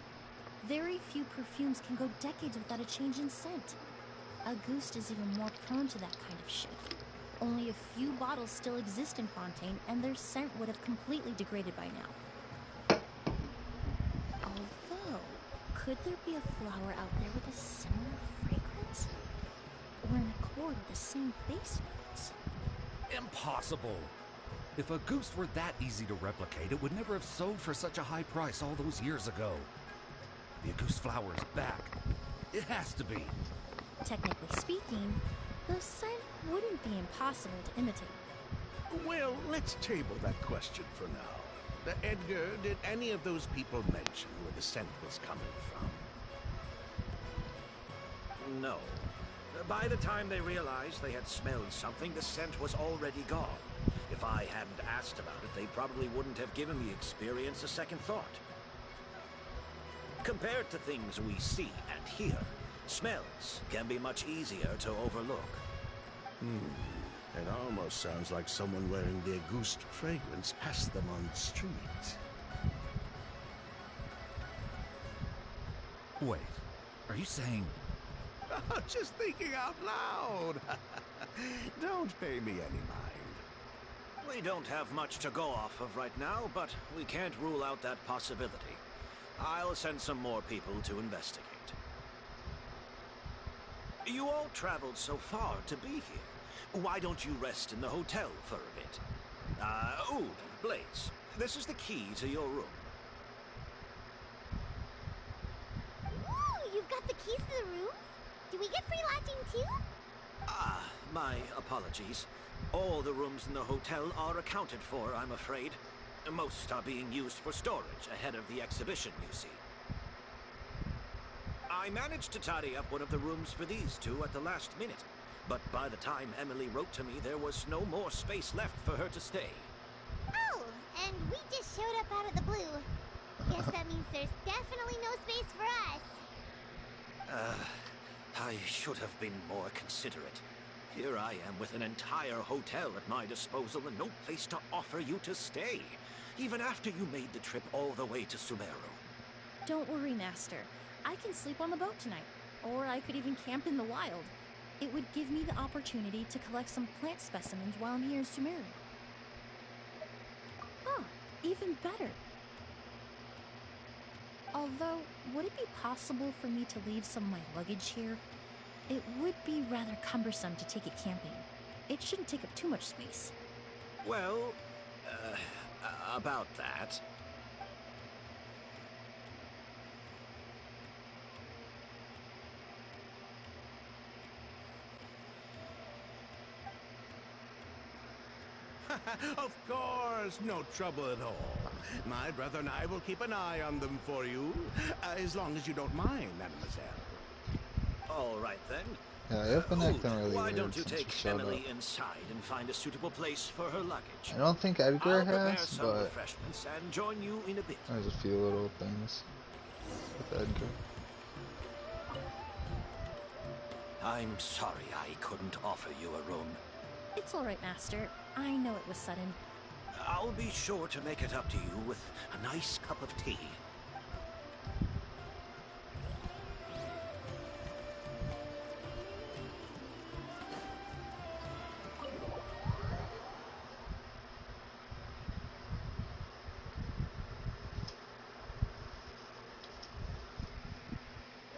Very few perfumes can go decades without a change in scent. Auguste is even more prone to that kind of shift. Only a few bottles still exist in Fontaine, and their scent would have completely degraded by now. Although, could there be a flower out there with a similar fragrance? Or an accord with the same base notes? Impossible! If Auguste were that easy to replicate, it would never have sold for such a high price all those years ago. The Auguste flower is back. It has to be. Technically speaking, the scent wouldn't be impossible to imitate. Well, let's table that question for now. Edgar, did any of those people mention where the scent was coming from? No. By the time they realized they had smelled something, the scent was already gone. If I hadn't asked about it, they probably wouldn't have given the experience a second thought. Compared to things we see and hear, smells can be much easier to overlook. It almost sounds like someone wearing the Auguste fragrance passed them on the street. Wait, are you saying... Just thinking out loud. Don't pay me any mind. We don't have much to go off of right now, but we can't rule out that possibility. I'll send some more people to investigate. You all traveled so far to be here. Why don't you rest in the hotel for a bit? Oud, Blaze, this is the key to your room. Ooh, you've got the keys to the rooms? Do we get free lodging too? My apologies. All the rooms in the hotel are accounted for, I'm afraid. Most are being used for storage ahead of the exhibition, you see. I managed to tidy up one of the rooms for these two at the last minute, but by the time Emily wrote to me, there was no more space left for her to stay. Oh, and we just showed up out of the blue. Guess that means there's definitely no space for us. I should have been more considerate. Here I am with an entire hotel at my disposal and no place to offer you to stay, even after you made the trip all the way to Sumeru. Don't worry, Master. I can sleep on the boat tonight, or I could even camp in the wild. It would give me the opportunity to collect some plant specimens while I'm here in Sumeru. Oh, even better. Although, would it be possible for me to leave some of my luggage here? It would be rather cumbersome to take it camping. It shouldn't take up too much space. Well, about that... Of course, no trouble at all. My brother and I will keep an eye on them for you, as long as you don't mind, mademoiselle. All right, then. Yeah, you've been acting really Why weird don't you since take you showed Emily up. inside and find a suitable place for her luggage? I don't think Edgar I'll prepare has, some but refreshments and join you in a bit. there's a few little things with Edgar. I'm sorry I couldn't offer you a room. It's all right, Master. I know it was sudden. I'll be sure to make it up to you with a nice cup of tea.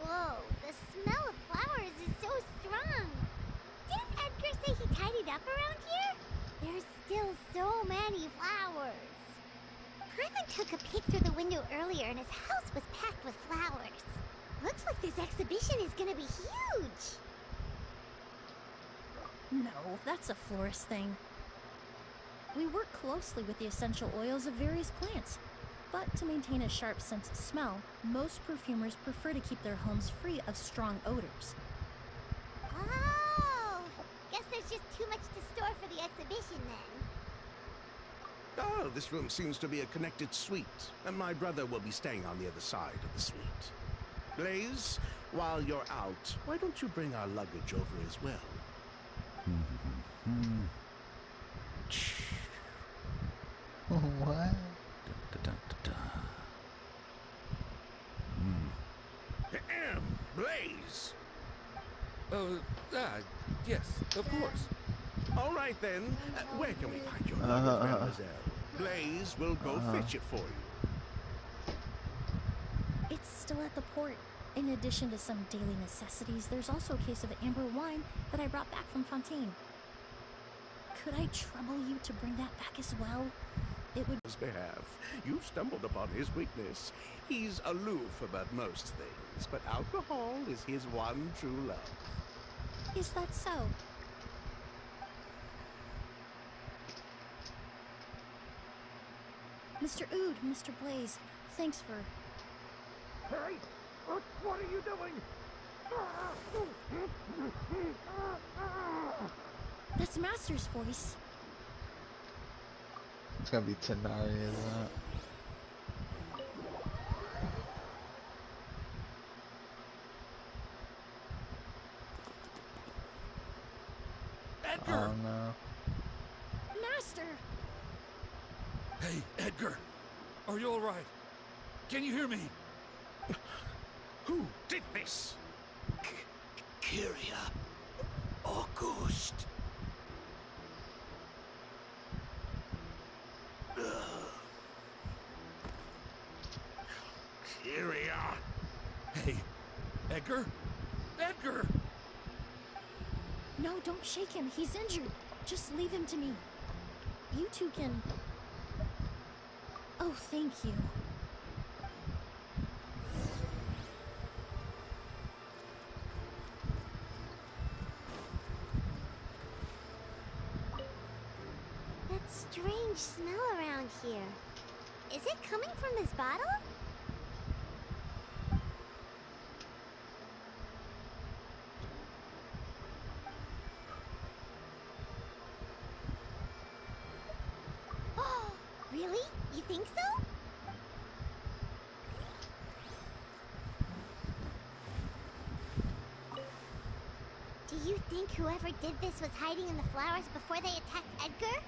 Whoa, the smell of flowers is so strong. Didn't Edgar say he tidied up around here? There's still so many flowers. Herman took a peek through the window earlier and his house was packed with flowers. Looks like this exhibition is gonna be huge. No, that's a florist thing. We work closely with the essential oils of various plants, but to maintain a sharp sense of smell, most perfumers prefer to keep their homes free of strong odors. Oh! Guess there's just too much to store for the exhibition then. Oh, this room seems to be a connected suite, and my brother will be staying on the other side of the suite. Blaze, while you're out, why don't you bring our luggage over as well? What? Blaze! Yes, of course. All right then, where can we find your luggage, mademoiselle? Blaze will go fetch it for you. It's still at the port. In addition to some daily necessities, there's also a case of amber wine that I brought back from Fontaine. Could I trouble you to bring that back as well? It would... On his behalf, you've stumbled upon his weakness. He's aloof about most things, but alcohol is his one true love. Is that so? Mr. Ood, Mr. Blaze, thanks for... Hey! What are you doing? That's Master's voice. It's gonna be Tenari, isn't it? Edgar! Oh no. Master! Hey, Edgar! Are you alright? Can you hear me? Who did this? Kyria. August. Kyria. Hey, Edgar? Edgar! No, don't shake him. He's injured. Just leave him to me. You two can... Oh, thank you. That strange smell around here. Is it coming from this bottle? Oh, really? You think so? Do you think whoever did this was hiding in the flowers before they attacked Edgar?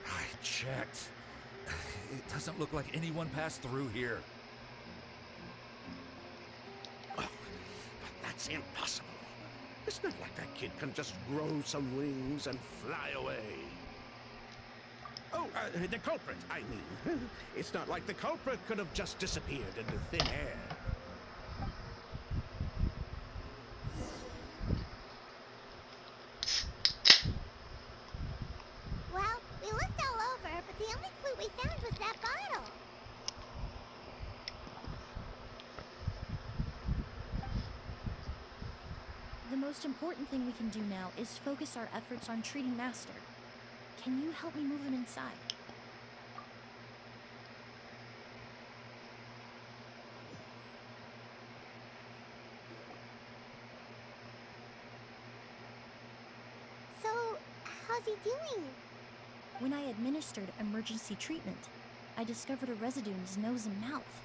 I checked. It doesn't look like anyone passed through here. Oh, that's impossible. It's not like that kid can just grow some wings and fly away. Oh, the culprit, I mean. It's not like the culprit could have just disappeared into thin air. Well, we looked all over, but the only clue we found was that bottle. The most important thing we can do now is focus our efforts on treating Master. Can you help me move him inside? So, how's he doing? When I administered emergency treatment, I discovered a residue in his nose and mouth.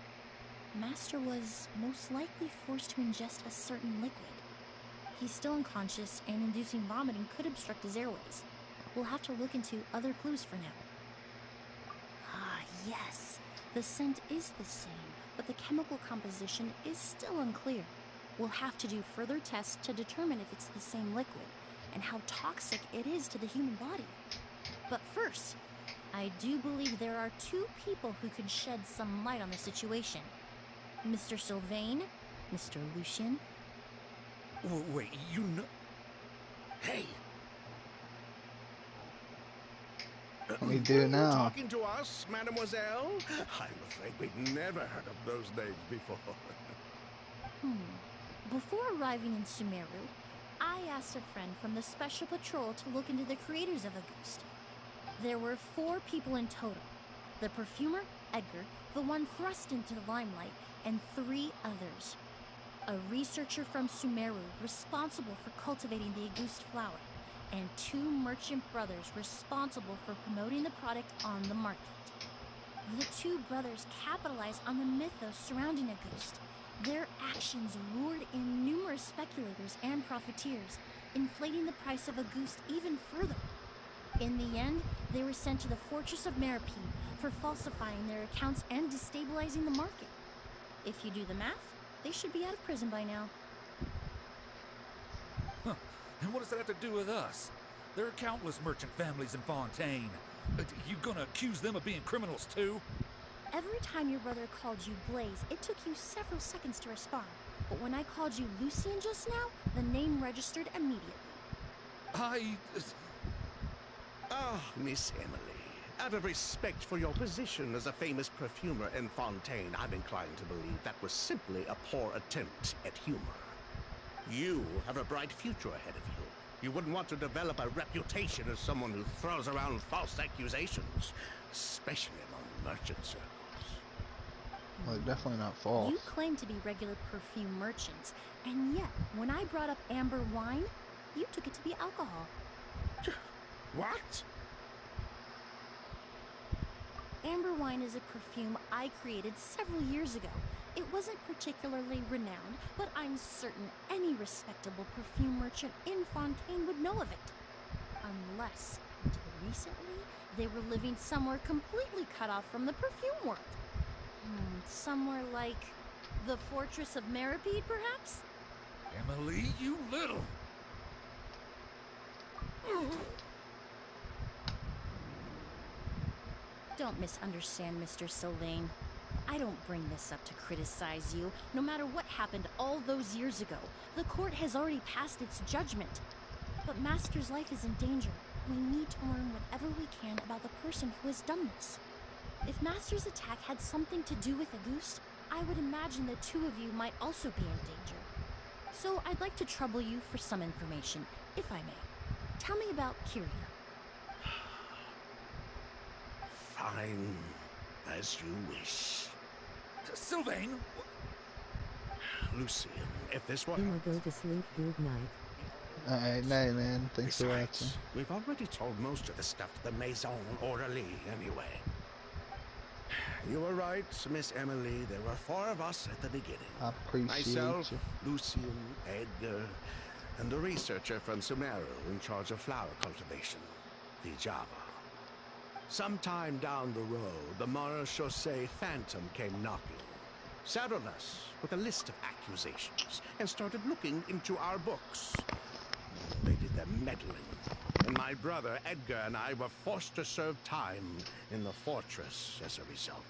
Master was most likely forced to ingest a certain liquid. He's still unconscious, and inducing vomiting could obstruct his airways. We'll have to look into other clues for now. Ah, yes. The scent is the same, but the chemical composition is still unclear. We'll have to do further tests to determine if it's the same liquid, and how toxic it is to the human body. But first, I do believe there are two people who could shed some light on the situation. Mr. Sylvain, Mr. Lucien. Wait, you know... Hey! What do we do now? Talking to us, mademoiselle? I'm afraid we've never heard of those names before. Before arriving in Sumeru, I asked a friend from the Special Patrol to look into the creators of Auguste. There were 4 people in total. The perfumer, Edgar, the one thrust into the limelight, and 3 others. A researcher from Sumeru responsible for cultivating the Auguste flower, and 2 merchant brothers responsible for promoting the product on the market. The 2 brothers capitalized on the mythos surrounding Auguste. Their actions lured in numerous speculators and profiteers, inflating the price of Auguste even further. In the end, they were sent to the Fortress of Meripede for falsifying their accounts and destabilizing the market. If you do the math, they should be out of prison by now. Huh. And what does that have to do with us? There are countless merchant families in Fontaine. You gonna accuse them of being criminals too? Every time your brother called you Blaze, it took you several seconds to respond. But when I called you Lucien just now, the name registered immediately. Ah, Miss Emily, out of respect for your position as a famous perfumer in Fontaine, I'm inclined to believe that was simply a poor attempt at humor. You have a bright future ahead of you. You wouldn't want to develop a reputation as someone who throws around false accusations, especially among merchant circles. Well, they're definitely not false. You claim to be regular perfume merchants, and yet, when I brought up amber wine, you took it to be alcohol. What? Amber wine is a perfume I created several years ago. It wasn't particularly renowned, but I'm certain any respectable perfume merchant in Fontaine would know of it. Unless, until recently, they were living somewhere completely cut off from the perfume world. Somewhere like the Fortress of Meripede, perhaps? Emily, you little... Don't misunderstand, Mr. Sylvain. I don't bring this up to criticize you. No matter what happened all those years ago, the court has already passed its judgment. But Master's life is in danger. We need to learn whatever we can about the person who has done this. If Master's attack had something to do with Auguste, I would imagine the 2 of you might also be in danger. So I'd like to trouble you for some information, if I may. Tell me about Kyria. Fine, as you wish. Sylvain! Lucien, if this were... I'ma go to sleep. Good night. Alright, night, man. Thanks for watching. We've already told most of the stuff to the Maison Orderly, anyway. You were right, Miss Emily. There were 4 of us at the beginning. I appreciate Myself, you. Lucien, Edgar, and the researcher from Sumeru in charge of flower cultivation, Vijava. Sometime down the road, the Marechaussee Phantom came knocking, saddled us with a list of accusations, and started looking into our books. They did their meddling, and my brother Edgar and I were forced to serve time in the fortress as a result.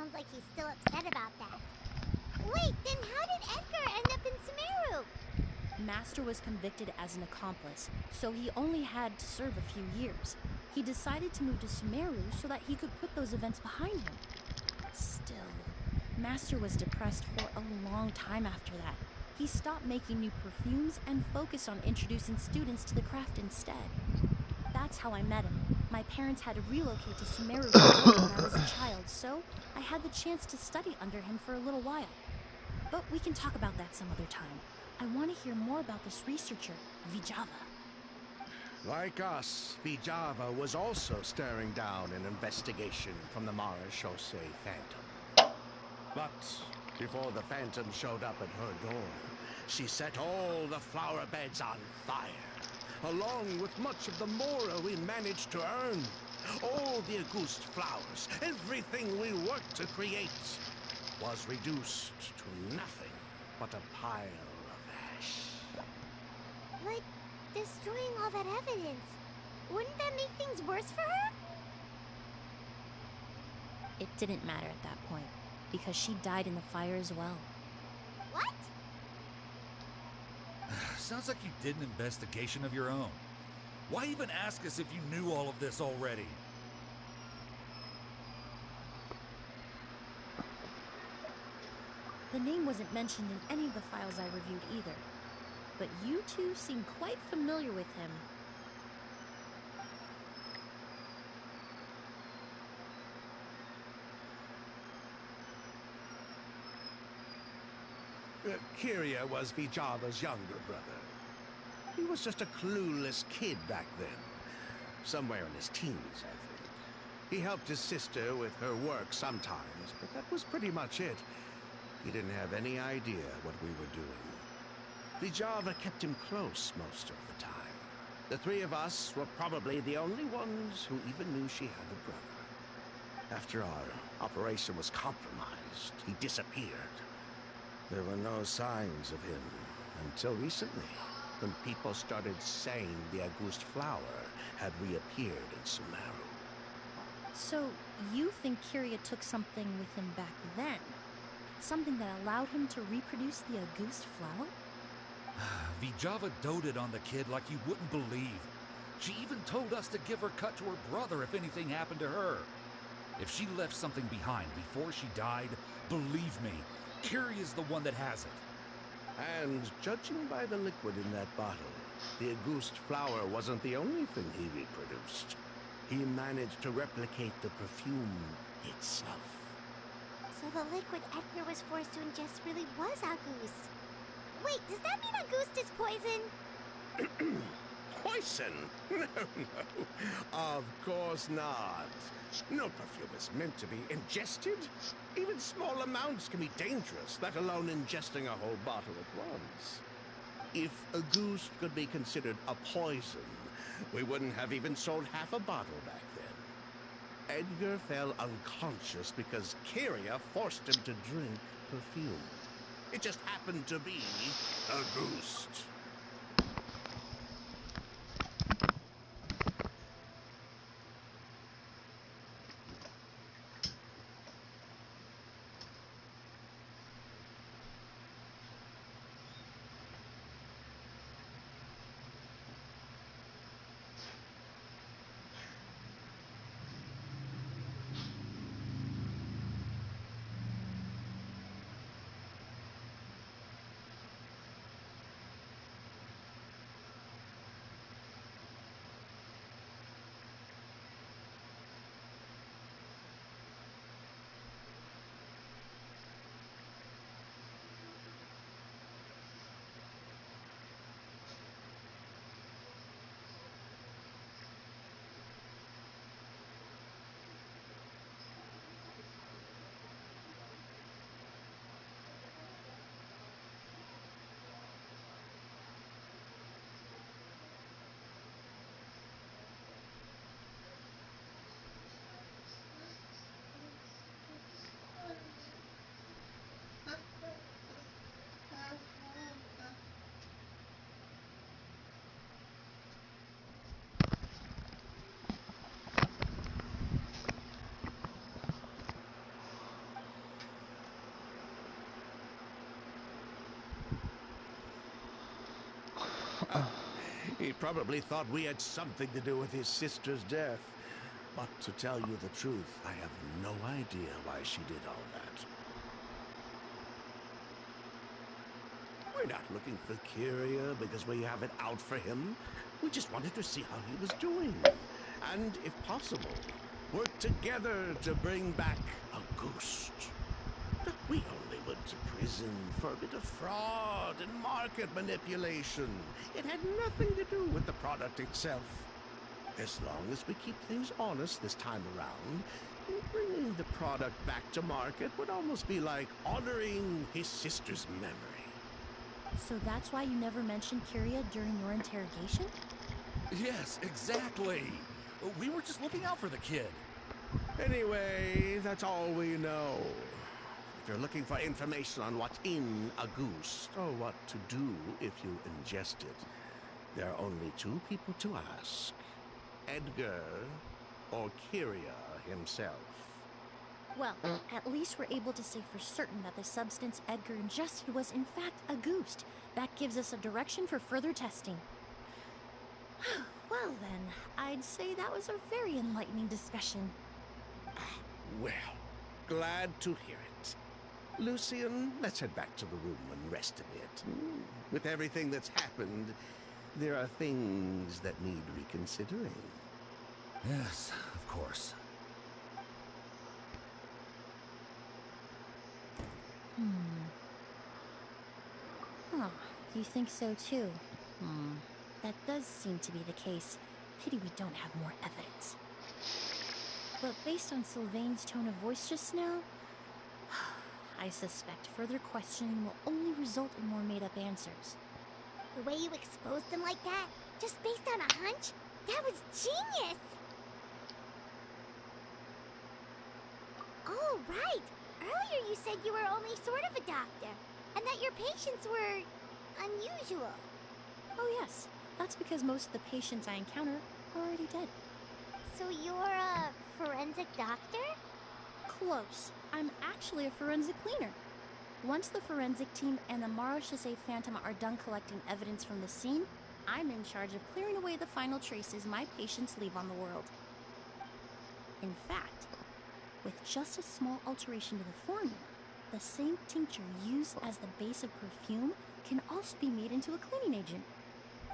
sounds like he's still upset about that. Wait, then how did Edgar end up in Sumeru? Master was convicted as an accomplice, so he only had to serve a few years. He decided to move to Sumeru so that he could put those events behind him. Still, Master was depressed for a long time after that. He stopped making new perfumes and focused on introducing students to the craft instead. That's how I met him. My parents had to relocate to Sumeru for work when I was a child, so I had the chance to study under him for a little while. But we can talk about that some other time. I want to hear more about this researcher, Vijava. Like us, Vijava was also staring down an investigation from the Marechaussee Phantom. But before the Phantom showed up at her door, she set all the flower beds on fire, along with much of the mora we managed to earn. All the Auguste flowers, everything we worked to create, was reduced to nothing but a pile of ash. Like, destroying all that evidence. Wouldn't that make things worse for her? It didn't matter at that point, because she died in the fire as well. What? Sounds like you did an investigation of your own. Why even ask us if you knew all of this already? The name wasn't mentioned in any of the files I reviewed either. But you two seem quite familiar with him. Kyria was Vijava's younger brother. He was just a clueless kid back then. Somewhere in his teens, I think. He helped his sister with her work sometimes, but that was pretty much it. He didn't have any idea what we were doing. Vijava kept him close most of the time. The three of us were probably the only ones who even knew she had a brother. After our operation was compromised, he disappeared. There were no signs of him until recently, when people started saying the Auguste flower had reappeared in Sumeru. So, you think Kyria took something with him back then? Something that allowed him to reproduce the Auguste flower? Vijava doted on the kid like you wouldn't believe. She even told us to give her cut to her brother if anything happened to her. If she left something behind before she died, believe me, Kyria's the one that has it. And judging by the liquid in that bottle, the Auguste flower wasn't the only thing he reproduced. He managed to replicate the perfume itself. So the liquid Edgar was forced to ingest really was Auguste. Wait, does that mean Auguste is poison? Poison? No. Of course not. No perfume is meant to be ingested. Even small amounts can be dangerous, let alone ingesting a whole bottle at once. If Auguste could be considered a poison, we wouldn't have even sold half a bottle back then. Edgar fell unconscious because Kyria forced him to drink perfume. It just happened to be Auguste. He probably thought we had something to do with his sister's death. But to tell you the truth, I have no idea why she did all that. We're not looking for Kyria because we have it out for him. We just wanted to see how he was doing. And, if possible, work together to bring back a ghost. But we only went to prison for a bit of fraud and market manipulation. It had nothing to do with the product itself. As long as we keep things honest this time around, bringing the product back to market would almost be like honoring his sister's memory. So that's why you never mentioned Kyria during your interrogation? Yes, exactly. We were just looking out for the kid. Anyway, that's all we know. If you're looking for information on what's in a goose, or what to do if you ingest it, there are only two people to ask. Edgar or Kyria himself. Well, at least we're able to say for certain that the substance Edgar ingested was in fact a goose. That gives us a direction for further testing. Well then, I'd say that was a very enlightening discussion. Well, glad to hear it. Lucian, let's head back to the room and rest a bit. With everything that's happened, there are things that need reconsidering. Yes, of course. Huh, you think so too? That does seem to be the case. Pity we don't have more evidence. But based on Sylvain's tone of voice just now, I suspect further questioning will only result in more made-up answers. The way you exposed them like that, just based on a hunch, that was genius! Oh, right! Earlier you said you were only sort of a doctor, and that your patients were unusual. Oh yes, that's because most of the patients I encounter are already dead. So you're a forensic doctor? Close. I'm actually a forensic cleaner. Once the forensic team and the Marechaussee Phantom are done collecting evidence from the scene, I'm in charge of clearing away the final traces my patients leave on the world. In fact, with just a small alteration to the formula, the same tincture used as the base of perfume can also be made into a cleaning agent.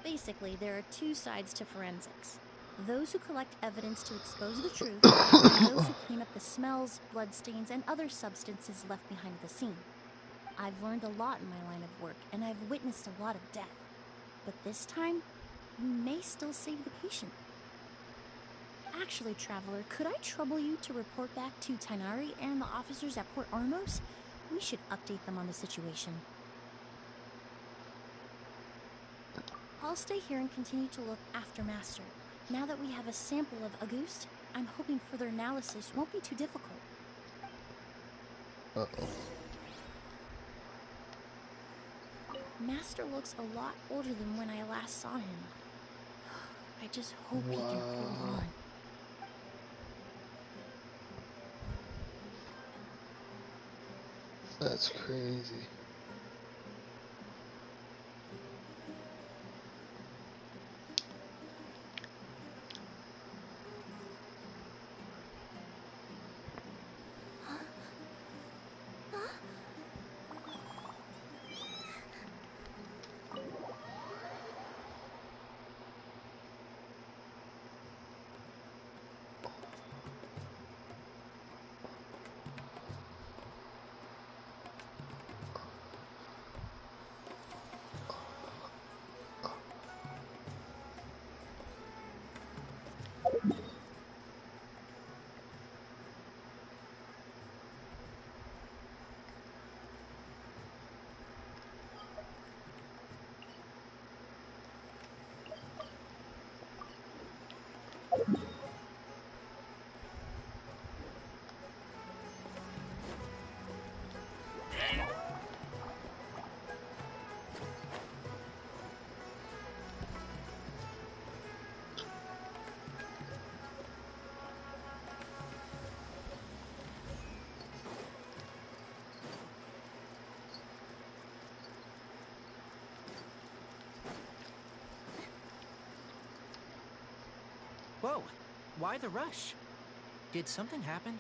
Basically, there are two sides to forensics. Those who collect evidence to expose the truth, and those who clean up the smells, bloodstains, and other substances left behind at the scene. I've learned a lot in my line of work, and I've witnessed a lot of death. But this time, we may still save the patient. Actually, Traveler, could I trouble you to report back to Tainari and the officers at Port Ormos? We should update them on the situation. I'll stay here and continue to look after Master. Now that we have a sample of Auguste, I'm hoping further analysis won't be too difficult. Uh-oh. Master looks a lot older than when I last saw him. I just hope he can hold on. That's crazy. Whoa, why the rush? Did something happen?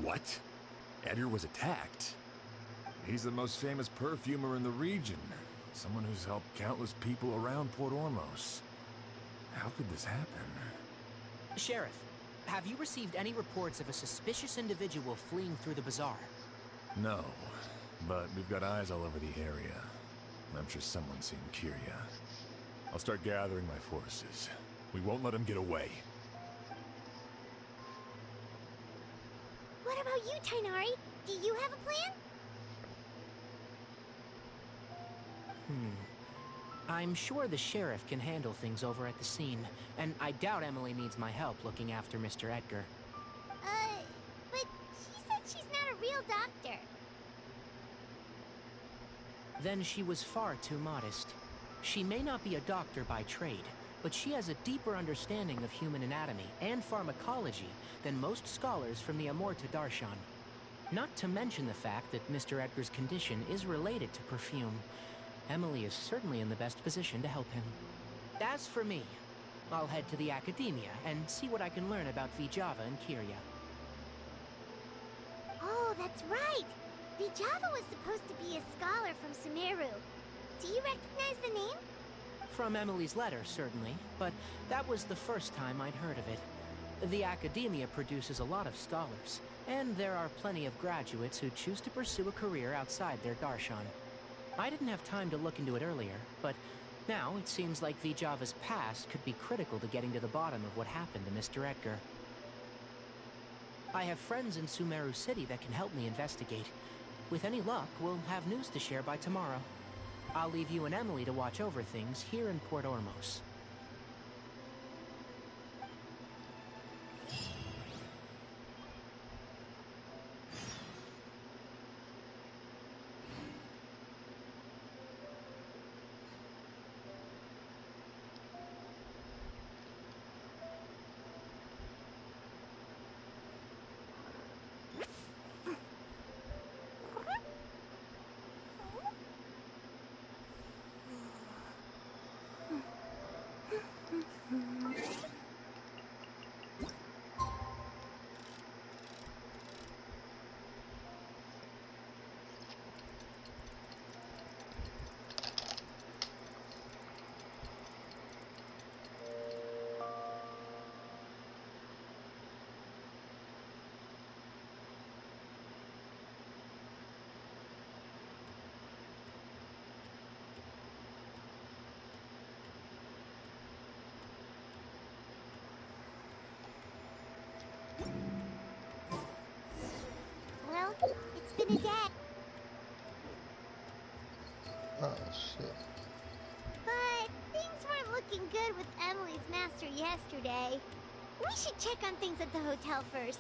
What? Edgar was attacked? He's the most famous perfumer in the region. Someone who's helped countless people around Port Ormos. How could this happen? Sheriff, have you received any reports of a suspicious individual fleeing through the bazaar? No, but we've got eyes all over the area. I'm sure someone's seen Kyria. I'll start gathering my forces. We won't let him get away. What about you, Tainari? Do you have a plan? I'm sure the sheriff can handle things over at the scene, and I doubt Emily needs my help looking after Mr. Edgar. But she said she's not a real doctor. Then she was far too modest. She may not be a doctor by trade, but she has a deeper understanding of human anatomy and pharmacology than most scholars from the Amorta Darshan. Not to mention the fact that Mr. Edgar's condition is related to perfume. Emily is certainly in the best position to help him. As for me, I'll head to the academia and see what I can learn about Vijava and Kyria. Oh, that's right! Vijava was supposed to be a scholar from Sumeru. Do you recognize the name? From Emily's letter, certainly, but that was the first time I'd heard of it. The academia produces a lot of scholars, and there are plenty of graduates who choose to pursue a career outside their darshan. I didn't have time to look into it earlier, but now it seems like Vijava's past could be critical to getting to the bottom of what happened to Mr. Edgar. I have friends in Sumeru City that can help me investigate. With any luck, we'll have news to share by tomorrow. I'll leave you and Emily to watch over things here in Port Ormos. Well, it's been a day. Oh, shit. But things weren't looking good with Emily's master yesterday. We should check on things at the hotel first.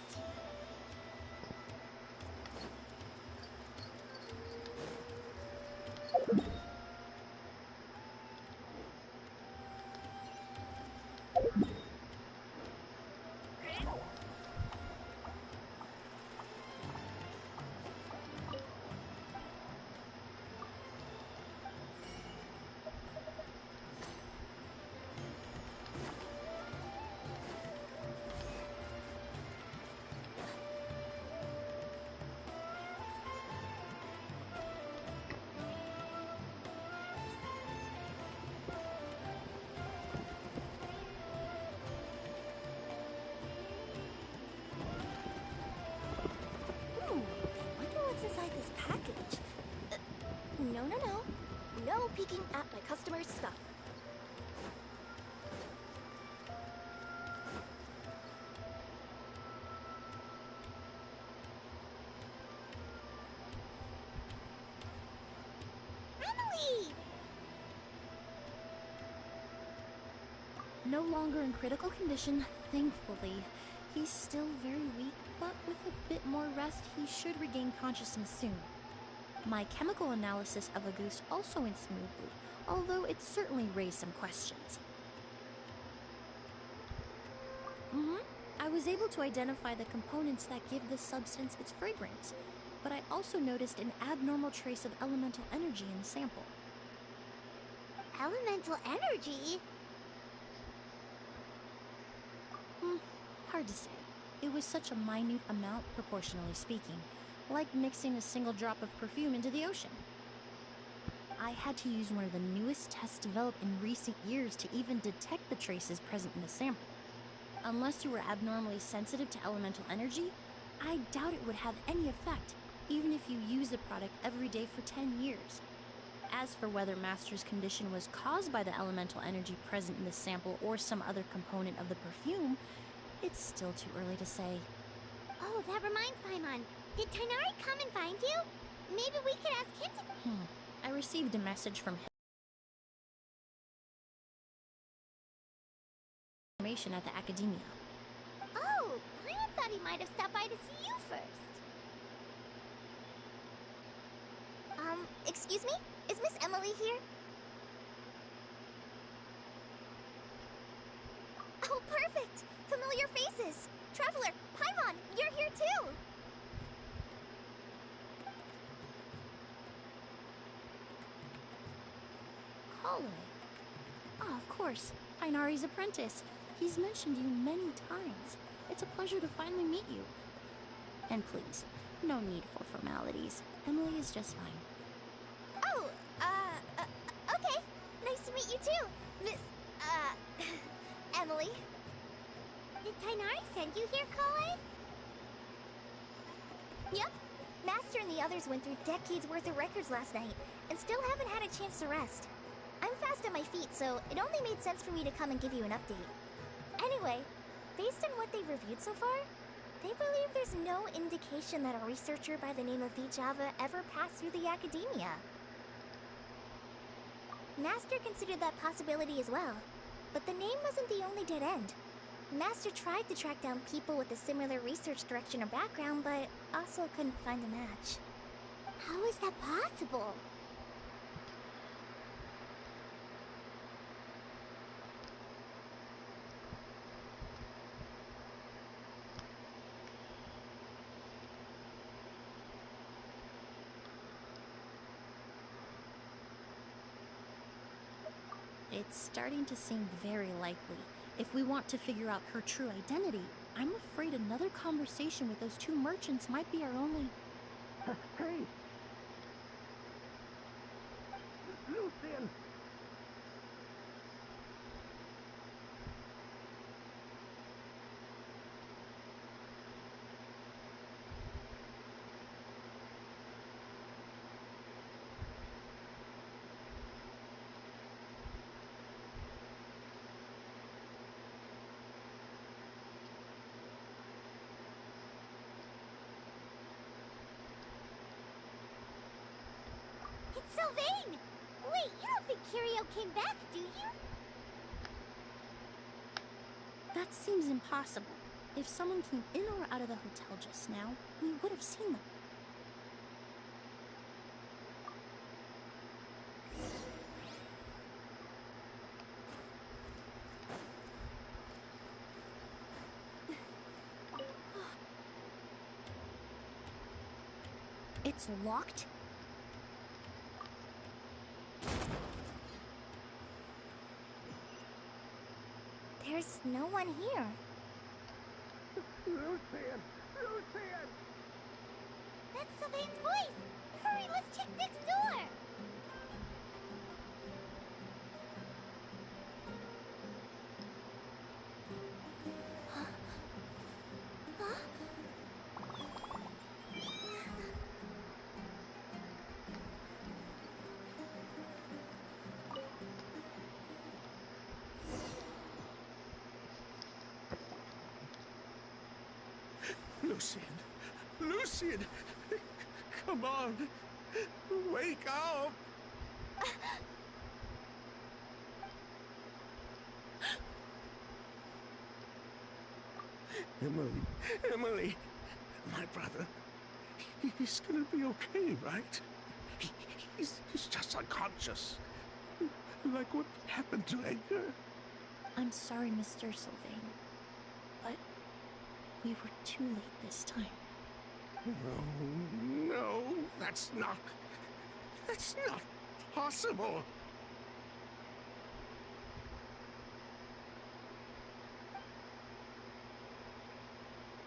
Wonder what's inside this package. No, no, no. No peeking at my customers' stuff. Emily! No longer in critical condition, thankfully. He's still very weak, but with a bit more rest, he should regain consciousness soon. My chemical analysis of Auguste also went smoothly, although it certainly raised some questions. I was able to identify the components that give this substance its fragrance, but I also noticed an abnormal trace of elemental energy in the sample. Elemental energy? Hard to say. It was such a minute amount, proportionally speaking, like mixing a single drop of perfume into the ocean. I had to use one of the newest tests developed in recent years to even detect the traces present in the sample. Unless you were abnormally sensitive to elemental energy, I doubt it would have any effect, even if you use the product every day for 10 years. As for whether Master's condition was caused by the elemental energy present in the sample or some other component of the perfume, it's still too early to say. Oh, that reminds Paimon. Did Tainari come and find you? Maybe we could ask him to... I received a message from him. Information at the academia. Oh, Paimon thought he might have stopped by to see you first. Excuse me? Is Miss Emily here? Oh, perfect! Familiar faces! Traveler, Paimon, you're here too! Kale. Ah, of course. Tainari's apprentice. He's mentioned you many times. It's a pleasure to finally meet you. And please, no need for formalities. Emily is just fine. Oh, okay. Nice to meet you too, Miss, Emily. Did Tainari send you here, Kale? Yep. Master and the others went through decades worth of records last night, and still haven't had a chance to rest. I'm fast on my feet, so it only made sense for me to come and give you an update. Anyway, based on what they've reviewed so far, they believe there's no indication that a researcher by the name of Vijava ever passed through the academia. Master considered that possibility as well, but the name wasn't the only dead end. Master tried to track down people with a similar research direction or background, but also couldn't find a match. How is that possible? It's starting to seem very likely. If we want to figure out her true identity, I'm afraid another conversation with those two merchants might be our only... Hey! Lucian! It's Sylvain! Wait, you don't think Kirio came back, do you? That seems impossible. If someone came in or out of the hotel just now, we would have seen them. It's locked? There's no one here. Lucian! Lucian! That's Sylvain's voice! Hurry, let's check next door! Lucian! Lucian! Come on! Wake up! Emily, Emily, my brother, he's gonna be okay, right? He's just unconscious. Like what happened to Edgar. I'm sorry, Mr. Sylvain, but we were too late this time. No, that's not possible.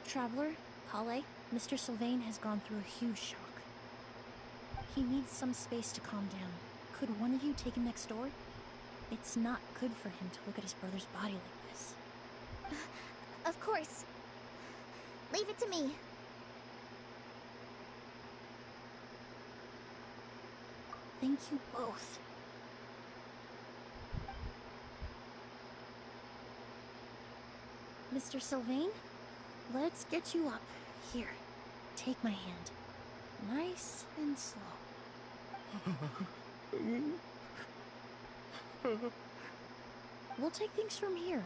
Traveler, Kale, Mr. Sylvain has gone through a huge shock. He needs some space to calm down. Could one of you take him next door? It's not good for him to look at his brother's body like this. Of course. Leave it to me. Thank you both. Mr. Sylvain, let's get you up. Here, take my hand. Nice and slow. We'll take things from here.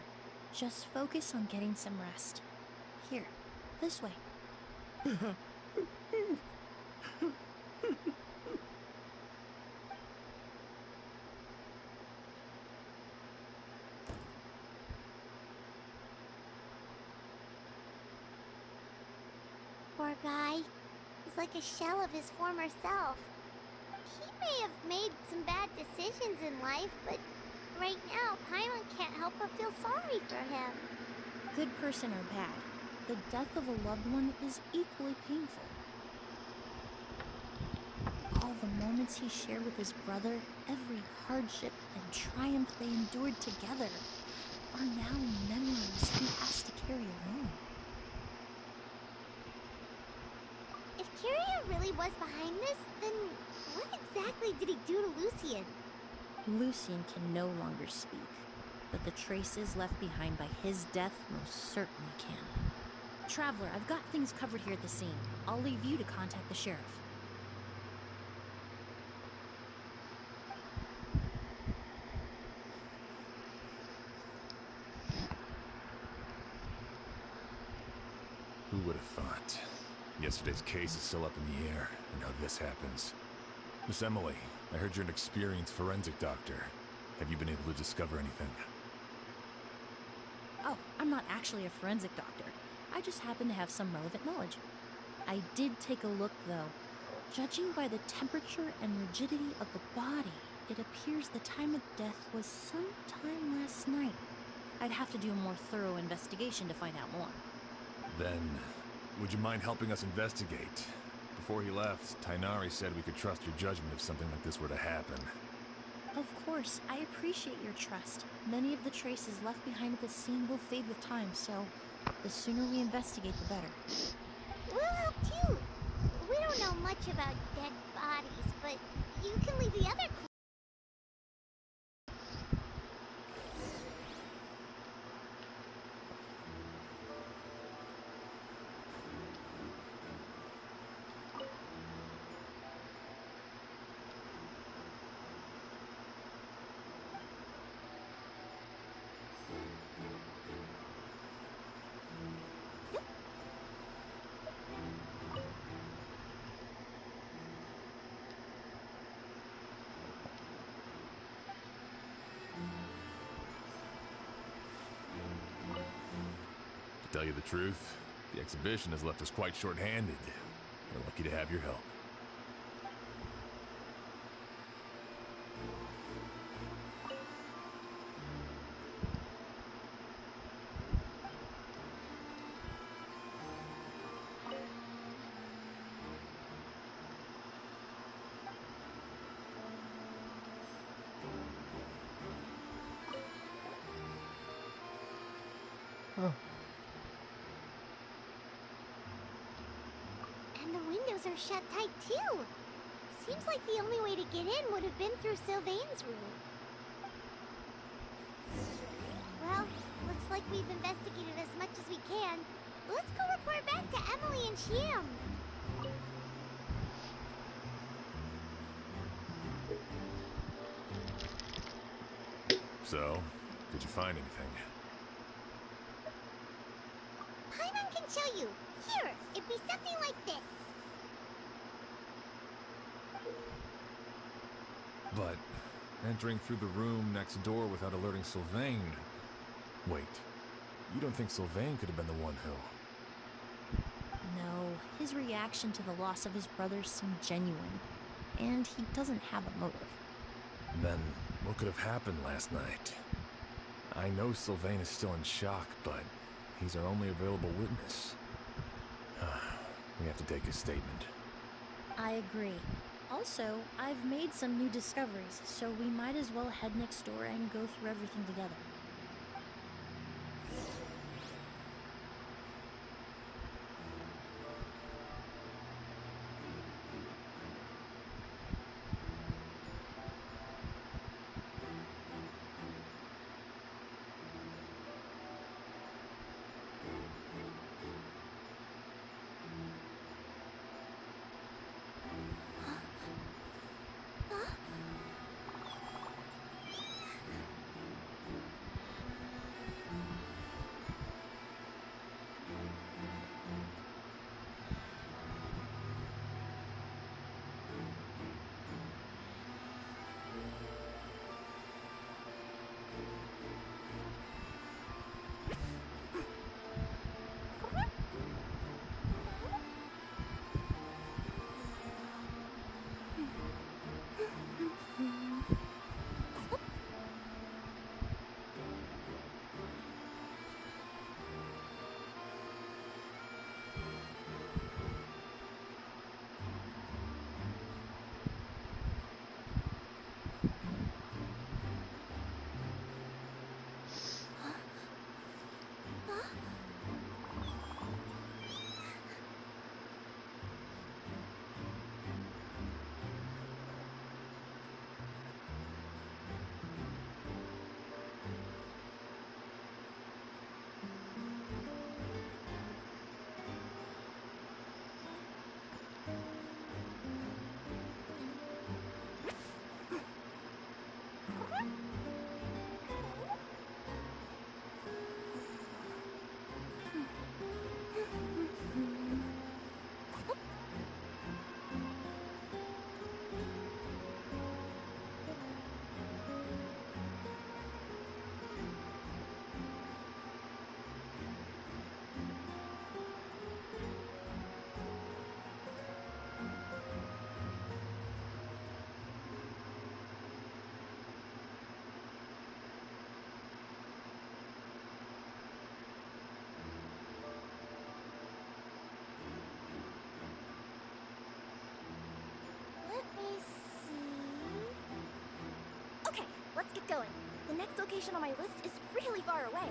Just focus on getting some rest. Here, this way. Poor guy. He's like a shell of his former self. He may have made some bad decisions in life, but right now, Paimon can't help but feel sorry for him. Good person or bad, the death of a loved one is equally painful. All the moments he shared with his brother, every hardship and triumph they endured together, are now memories he has to carry alone. If Kiria really was behind this, then what exactly did he do to Lucien? Lucien can no longer speak, but the traces left behind by his death most certainly can. Traveler, I've got things covered here at the scene. I'll leave you to contact the sheriff. Who would have thought? Yesterday's case is still up in the air, and now this happens. Miss Emily, I heard you're an experienced forensic doctor. Have you been able to discover anything? Oh, I'm not actually a forensic doctor. I just happen to have some relevant knowledge. I did take a look, though. Judging by the temperature and rigidity of the body, it appears the time of death was sometime last night. I'd have to do a more thorough investigation to find out more. Then, would you mind helping us investigate? Before he left, Tainari said we could trust your judgment if something like this were to happen. Of course, I appreciate your trust. Many of the traces left behind at the scene will fade with time, so the sooner we investigate, the better. We'll help too. We don't know much about dead bodies, but you can leave the other To tell you the truth, the exhibition has left us quite short-handed. We're lucky to have your help. And the windows are shut tight too. Seems like the only way to get in would have been through Sylvain's room. Well, looks like we've investigated as much as we can. Let's go report back to Emily and Shiam. So, did you find anything? Paimon can show you. Here, it'd be something like this. But entering through the room next door without alerting Sylvain... Wait, you don't think Sylvain could have been the one who... No, his reaction to the loss of his brother seemed genuine, and he doesn't have a motive. Then, what could have happened last night? I know Sylvain is still in shock, but he's our only available witness. have to take his statement. I agree. Also, I've made some new discoveries, so we might as well head next door and go through everything together. Let me see. Okay, let's get going. The next location on my list is really far away.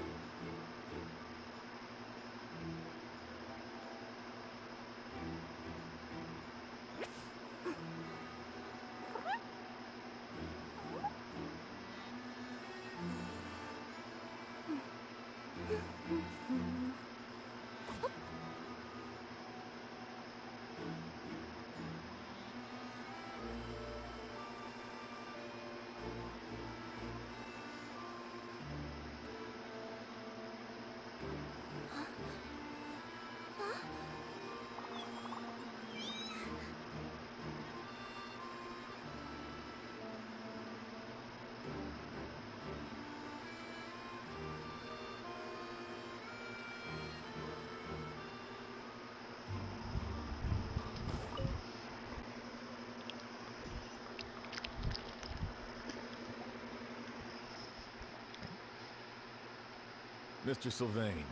Mr. Sylvain,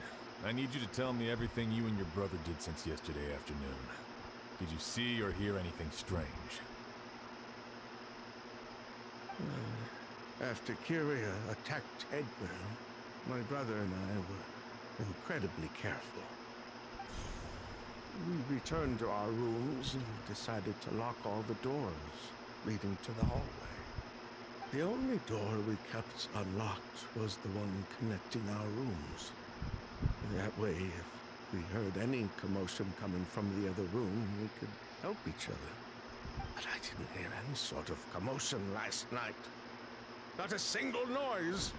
I need you to tell me everything you and your brother did since yesterday afternoon. Did you see or hear anything strange? After Kyria attacked Edgar, my brother and I were incredibly careful. We returned to our rooms and decided to lock all the doors leading to the hallway. The only door we kept unlocked was the one connecting our rooms. That way, if we heard any commotion coming from the other room, we could help each other. But I didn't hear any sort of commotion last night. Not a single noise.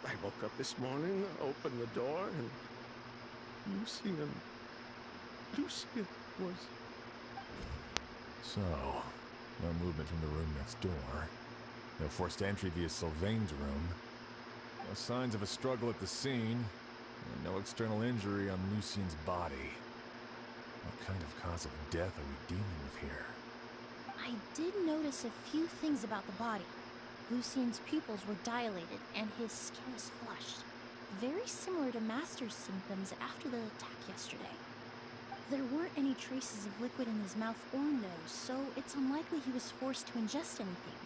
I woke up this morning, opened the door, and Lucian was... So, no movement from the room next door. No forced entry via Sylvain's room. No signs of a struggle at the scene. And no external injury on Lucian's body. What kind of cause of death are we dealing with here? I did notice a few things about the body. Lucian's pupils were dilated, and his skin is flushed. Very similar to Master's symptoms after the attack yesterday. There weren't any traces of liquid in his mouth or nose, so it's unlikely he was forced to ingest anything.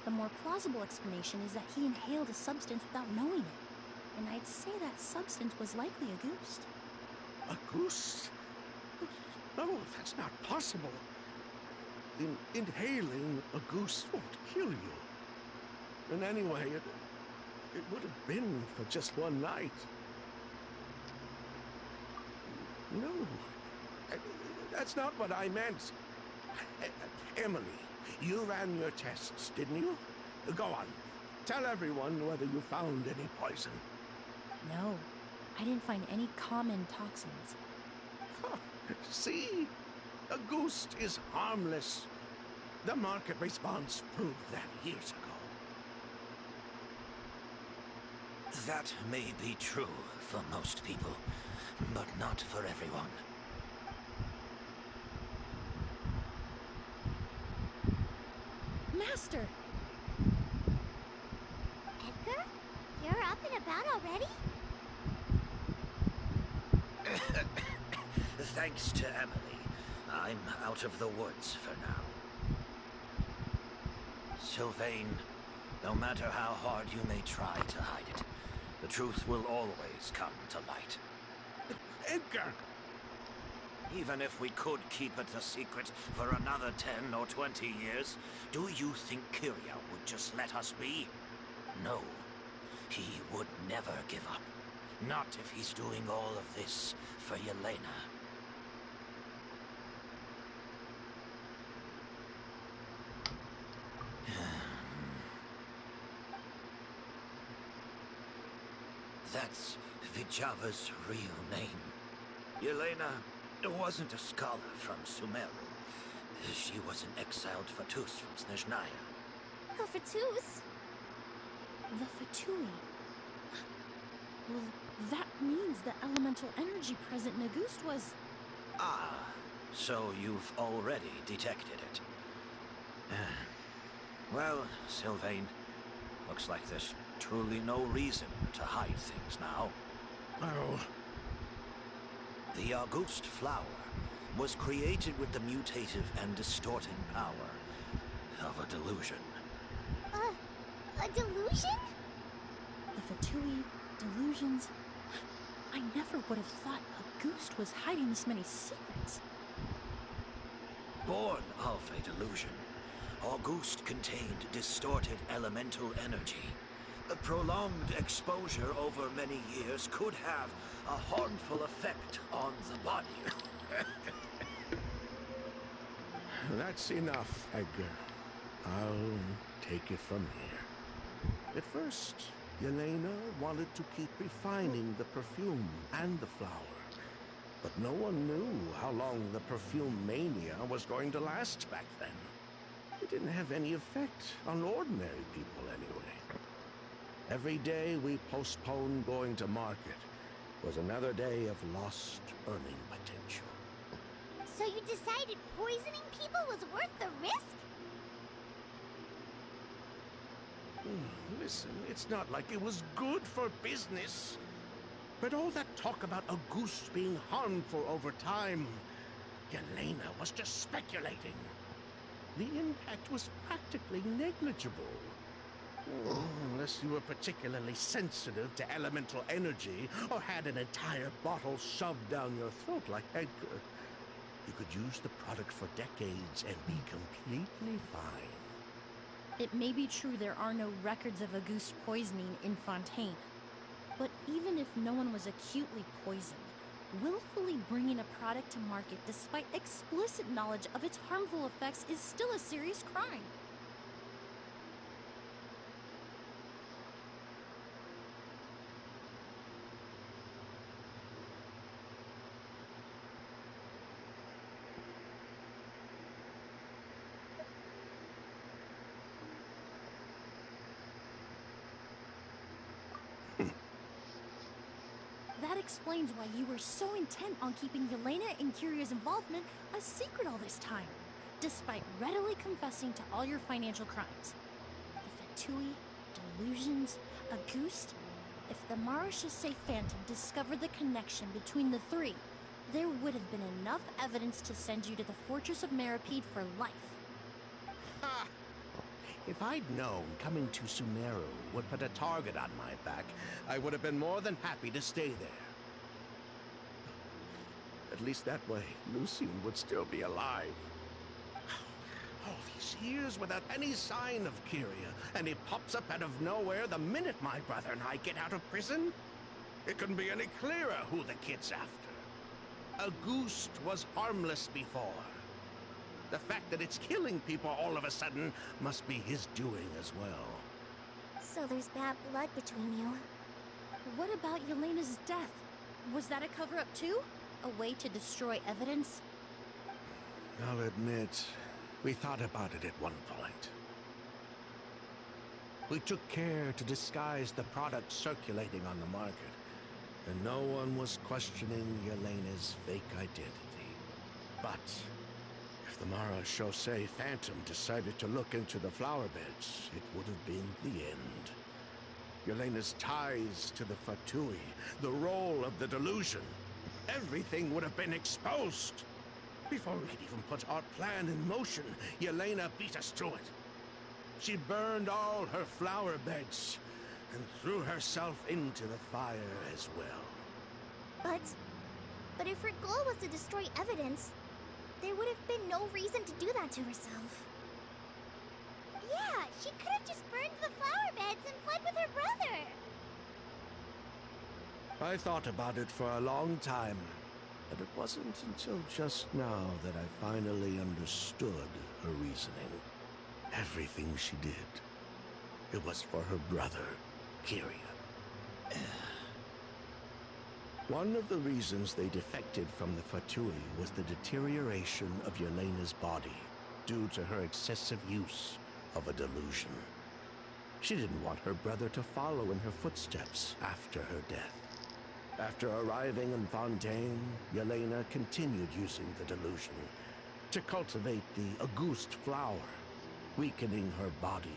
The more plausible explanation is that he inhaled a substance without knowing it, and I'd say that substance was likely a ghost. A goose? No, that's not possible. Inhaling a goose won't kill you. And anyway, it would have been for just one night. No, that's not what I meant. Emily, you ran your tests, didn't you? Go on, tell everyone whether you found any poison. No, I didn't find any common toxins. See? A ghost is harmless. The market response proved that years ago. That may be true for most people, but not for everyone. Master! Edgar? You're up and about already? Thanks to Emily, I'm out of the woods for now. Sylvain, no matter how hard you may try to hide it, the truth will always come to light. Edgar! Even if we could keep it a secret for another 10 or 20 years, do you think Kyria would just let us be? No. He would never give up. Not if he's doing all of this for Yelena. That's Vijava's real name. Yelena wasn't a scholar from Sumeru. She was an exiled Fatus from Snezhnaya. A Fatus? The Fatui. Well, that means the elemental energy present in Auguste was... Ah, so you've already detected it. Well, Sylvain, looks like there's truly no reason to hide things now. Oh. The Auguste flower was created with the mutative and distorting power of a delusion. A delusion? The Fatui, delusions... I never would have thought Auguste was hiding this many secrets. Born of a delusion, Auguste contained distorted elemental energy. A prolonged exposure over many years could have a harmful effect on the body. That's enough, Edgar. I'll take it from here. At first, Yelena wanted to keep refining the perfume and the flower. But no one knew how long the perfume mania was going to last back then. It didn't have any effect on ordinary people anyway. Every day we postponed going to market was another day of lost earning potential. So you decided poisoning people was worth the risk? Listen, it's not like it was good for business. But all that talk about a goose being harmful over time, Yelena was just speculating. The impact was practically negligible. Unless you were particularly sensitive to elemental energy or had an entire bottle shoved down your throat like Edgar. You could use the product for decades and be completely fine. It may be true there are no records of Auguste poisoning in Fontaine. But even if no one was acutely poisoned, willfully bringing a product to market despite explicit knowledge of its harmful effects is still a serious crime. That explains why you were so intent on keeping Yelena and Kyria's involvement a secret all this time, despite readily confessing to all your financial crimes. The Fatui, delusions, Auguste. If the Maréchaussée Phantom discovered the connection between the three, there would have been enough evidence to send you to the Fortress of Meripede for life. Ha! If I'd known coming to Sumeru would put a target on my back, I would have been more than happy to stay there. At least that way, Lucien would still be alive. All these years without any sign of Kyria, and he pops up out of nowhere the minute my brother and I get out of prison? It couldn't be any clearer who the kid's after. Auguste was harmless before. The fact that it's killing people all of a sudden must be his doing as well. So there's bad blood between you. What about Yelena's death? Was that a cover-up too? A way to destroy evidence? I'll admit, we thought about it at one point. We took care to disguise the product circulating on the market, and no one was questioning Yelena's fake identity. But if the Mara Chaussee Phantom decided to look into the flower beds, it would have been the end. Yelena's ties to the Fatui, the role of the delusion, everything would have been exposed. Before we could even put our plan in motion, Yelena beat us to it. She burned all her flower beds and threw herself into the fire as well. But if her goal was to destroy evidence, there would have been no reason to do that to herself. Yeah, she could have just burned the flower beds and fled with her brother. I thought about it for a long time, but it wasn't until just now that I finally understood her reasoning. Everything she did, it was for her brother, Kyria. One of the reasons they defected from the Fatui was the deterioration of Yelena's body due to her excessive use of a delusion. She didn't want her brother to follow in her footsteps after her death. After arriving in Fontaine, Yelena continued using the delusion to cultivate the Auguste flower, weakening her body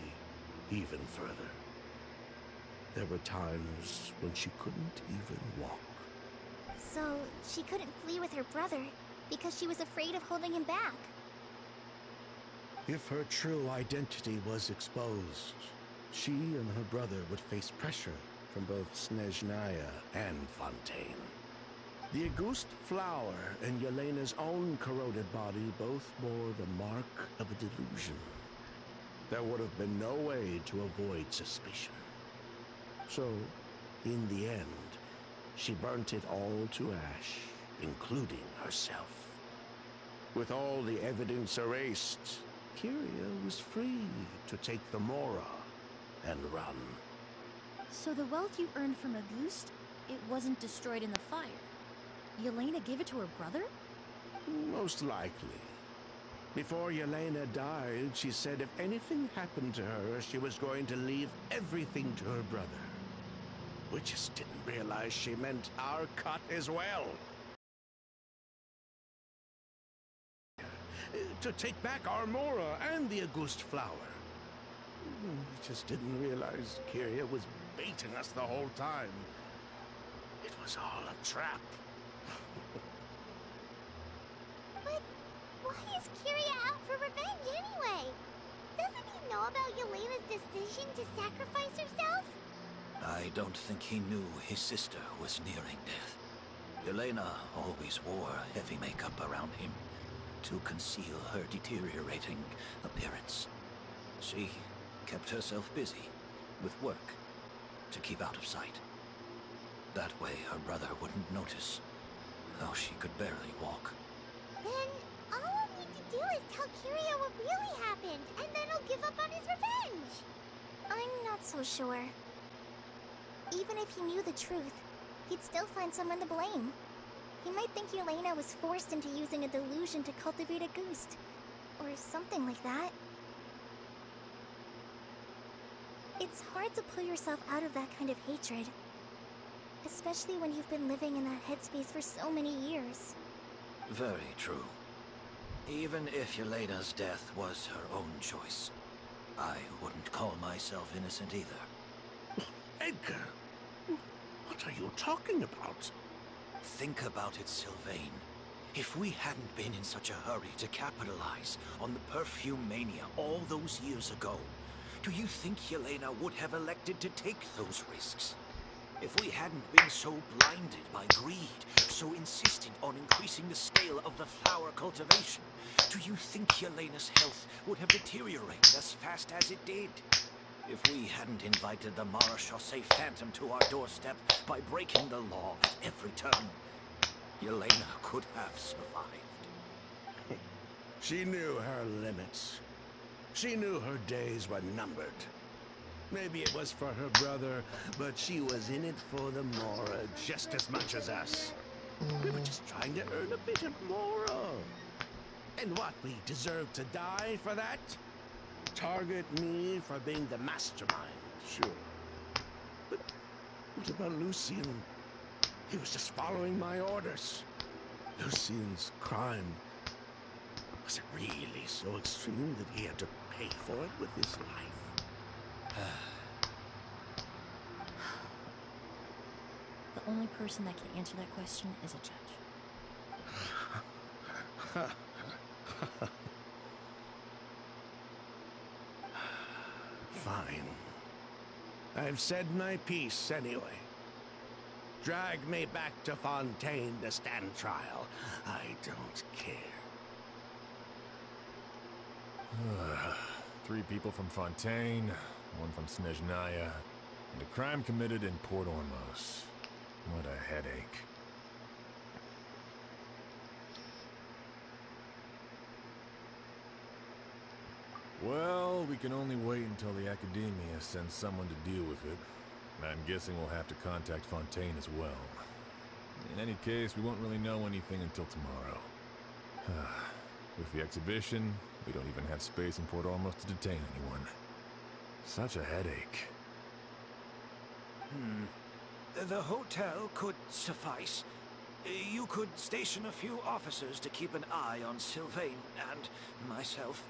even further. There were times when she couldn't even walk. So she couldn't flee with her brother because she was afraid of holding him back. If her true identity was exposed, she and her brother would face pressure from both Snezhnaya and Fontaine. The Auguste flower and Yelena's own corroded body both bore the mark of a delusion. There would have been no way to avoid suspicion. So, in the end, she burnt it all to ash, including herself. With all the evidence erased, Kyria was free to take the Mora and run. So the wealth you earned from Auguste, it wasn't destroyed in the fire. Yelena gave it to her brother? Most likely. Before Yelena died, she said if anything happened to her, she was going to leave everything to her brother. We just didn't realize she meant our cut as well. To take back our Mora and the Auguste flower. We just didn't realize Kyria was baiting us the whole time. It was all a trap. But why is Kyria out for revenge anyway? Doesn't he know about Yelena's decision to sacrifice herself? I don't think he knew his sister was nearing death. Yelena always wore heavy makeup around him to conceal her deteriorating appearance. She kept herself busy with work to keep out of sight. That way her brother wouldn't notice how she could barely walk. Then all I'll need to do is tell Kyria what really happened, and then he'll give up on his revenge. I'm not so sure. Even if he knew the truth, he'd still find someone to blame. He might think Yelena was forced into using a delusion to cultivate Auguste, or something like that. It's hard to pull yourself out of that kind of hatred, especially when you've been living in that headspace for so many years. Very true. Even if Yelena's death was her own choice, I wouldn't call myself innocent either. Edgar, what are you talking about? Think about it, Sylvain. If we hadn't been in such a hurry to capitalize on the perfume mania all those years ago, do you think Yelena would have elected to take those risks? If we hadn't been so blinded by greed, so insistent on increasing the scale of the flower cultivation, do you think Yelena's health would have deteriorated as fast as it did? If we hadn't invited the Marechaussee Phantom to our doorstep by breaking the law at every turn, Yelena could have survived. She knew her limits. She knew her days were numbered. Maybe it was for her brother, but she was in it for the Mora just as much as us. We were just trying to earn a bit of Mora. And what, we deserve to die for that? Target me for being the mastermind, sure. But what about Lucien? He was just following my orders. Lucien's crime, was it really so extreme that he had to pay for it with his life? The only person that can answer that question is a judge. Fine. I've said my piece anyway. Drag me back to Fontaine to stand trial. I don't care. 3 people from Fontaine, 1 from Snezhnaya, and a crime committed in Port Ormos. What a headache. Well, we can only wait until the Academia sends someone to deal with it. I'm guessing we'll have to contact Fontaine as well. In any case, we won't really know anything until tomorrow. With the exhibition, we don't even have space in Port Ormos to detain anyone. Such a headache. The hotel could suffice. You could station a few officers to keep an eye on Sylvain and myself.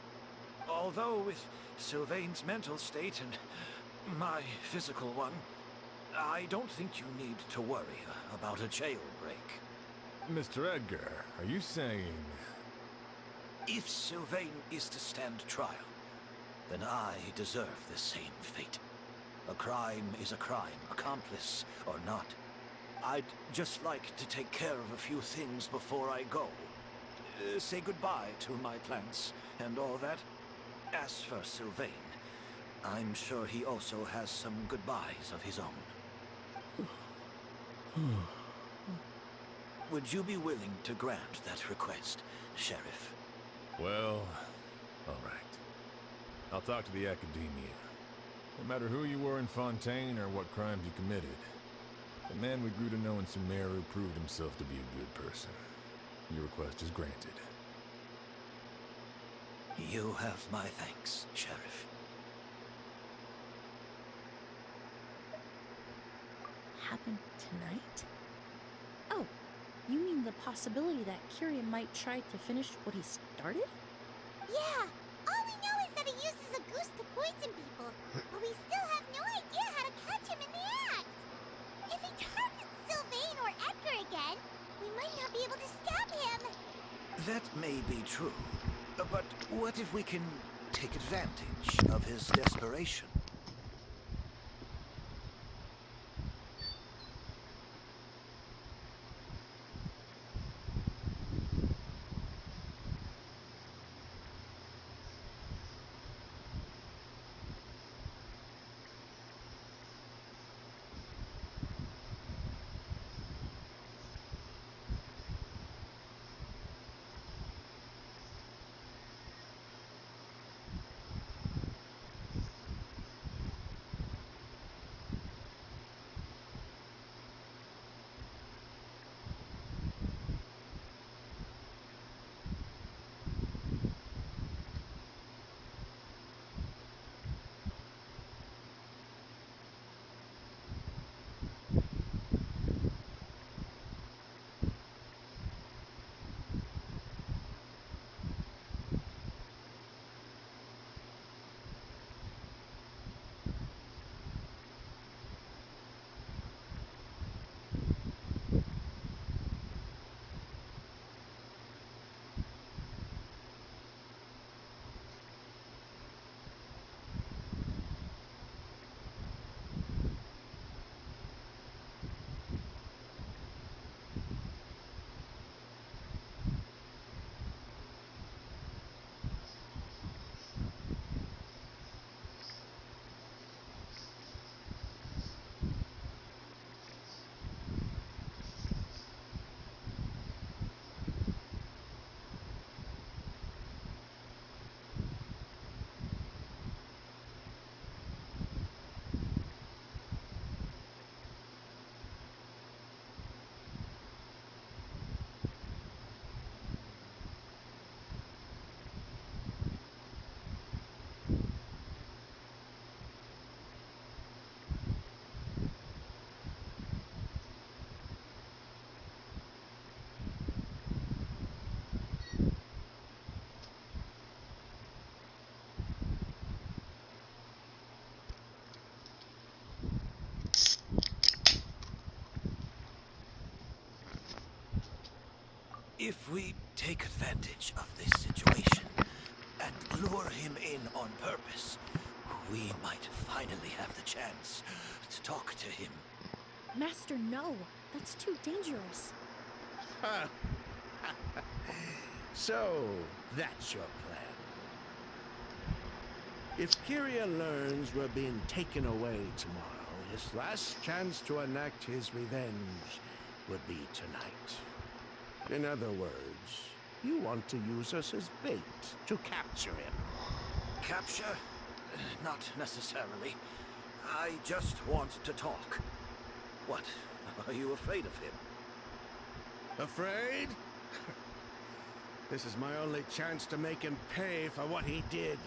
Although with Sylvain's mental state and my physical one, I don't think you need to worry about a jailbreak. Mr. Edgar, are you saying... If Sylvain is to stand trial, then I deserve the same fate. A crime is a crime, accomplice or not. I'd just like to take care of a few things before I go. Say goodbye to my plants and all that. As for Sylvain, I'm sure he also has some goodbyes of his own. Would you be willing to grant that request, Sheriff? Well, all right. I'll talk to the Academia. No matter who you were in Fontaine or what crimes you committed, the man we grew to know in Sumeru proved himself to be a good person. Your request is granted. You have my thanks, Sheriff. Happen tonight? Oh, you mean the possibility that Kyria might try to finish what he started? Yeah, all we know is that he uses a goose to poison people, but we still have no idea how to catch him in the act. If he targets Sylvain or Edgar again, we might not be able to stab him. That may be true, but what if we can take advantage of his desperation? If we take advantage of this situation and lure him in on purpose, we might finally have the chance to talk to him. Master, no. That's too dangerous. So, that's your plan. If Kyria learns we're being taken away tomorrow, his last chance to enact his revenge would be tonight. In other words, you want to use us as bait to capture him. Capture? Not necessarily. I just want to talk. What? Are you afraid of him? Afraid? This is my only chance to make him pay for what he did.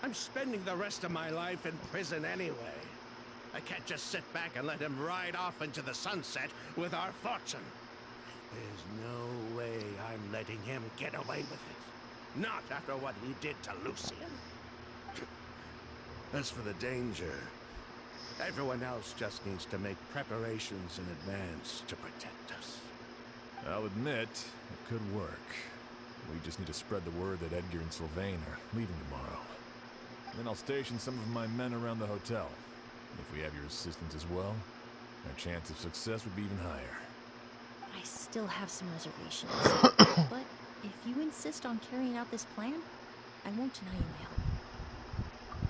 I'm spending the rest of my life in prison anyway. I can't just sit back and let him ride off into the sunset with our fortune. There's no way I'm letting him get away with it. Not after what he did to Lucian. As for the danger, everyone else just needs to make preparations in advance to protect us. I'll admit, it could work. We just need to spread the word that Edgar and Sylvain are leaving tomorrow. Then I'll station some of my men around the hotel. If we have your assistance as well, our chance of success would be even higher. I still have some reservations. But if you insist on carrying out this plan, I won't deny you my help.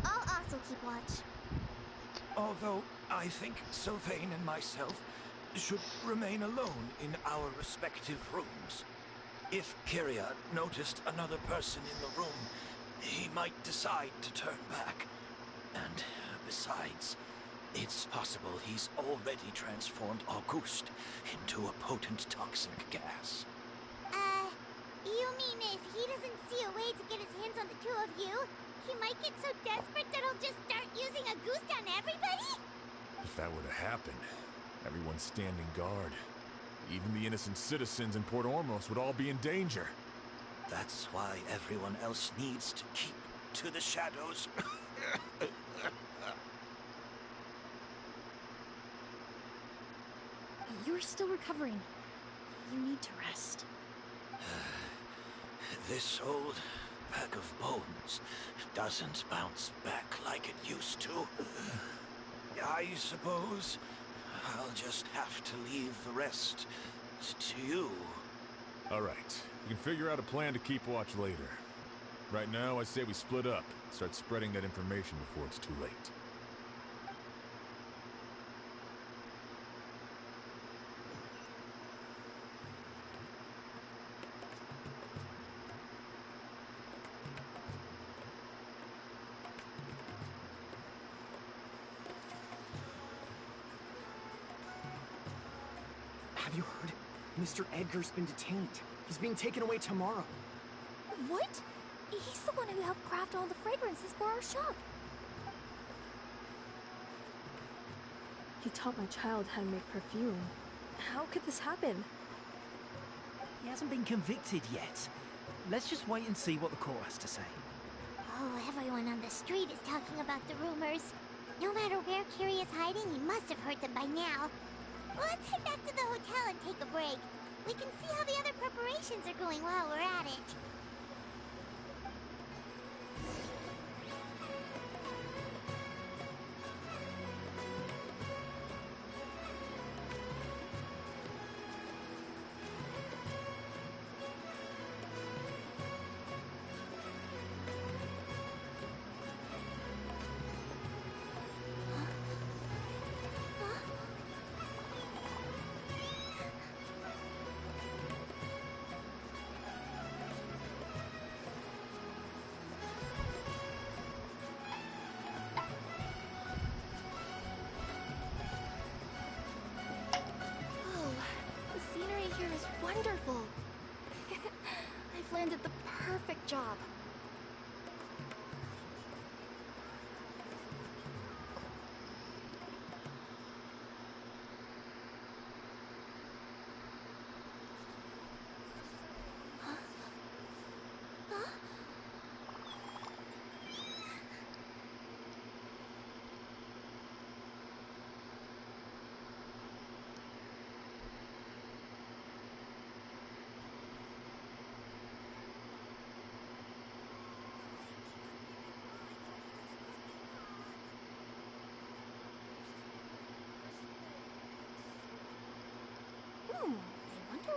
I'll also keep watch. Although I think Sylvain and myself should remain alone in our respective rooms. If Kyria noticed another person in the room, he might decide to turn back. And besides, it's possible he's already transformed Auguste into a potent toxic gas. You mean if he doesn't see a way to get his hands on the two of you, he might get so desperate that he'll just start using Auguste on everybody? If that were to happen, everyone's standing guard. Even the innocent citizens in Port Ormos would all be in danger. That's why everyone else needs to keep to the shadows. You're still recovering. You need to rest. This old bag of bones doesn't bounce back like it used to. I suppose I'll just have to leave the rest to you. All right, we can figure out a plan to keep watch later. Right now, I say we split up, start spreading that information before it's too late. Have you heard? Mr. Edgar's been detained. He's being taken away tomorrow. What? He's the one who helped craft all the fragrances for our shop. He taught my child how to make perfume. How could this happen? He hasn't been convicted yet. Let's just wait and see what the court has to say. Oh, everyone on the street is talking about the rumors. No matter where Kyria is hiding, he must have heard them by now. Let's head back to the hotel and take a break. We can see how the other preparations are going while we're at it. Here is wonderful. I've landed the perfect job.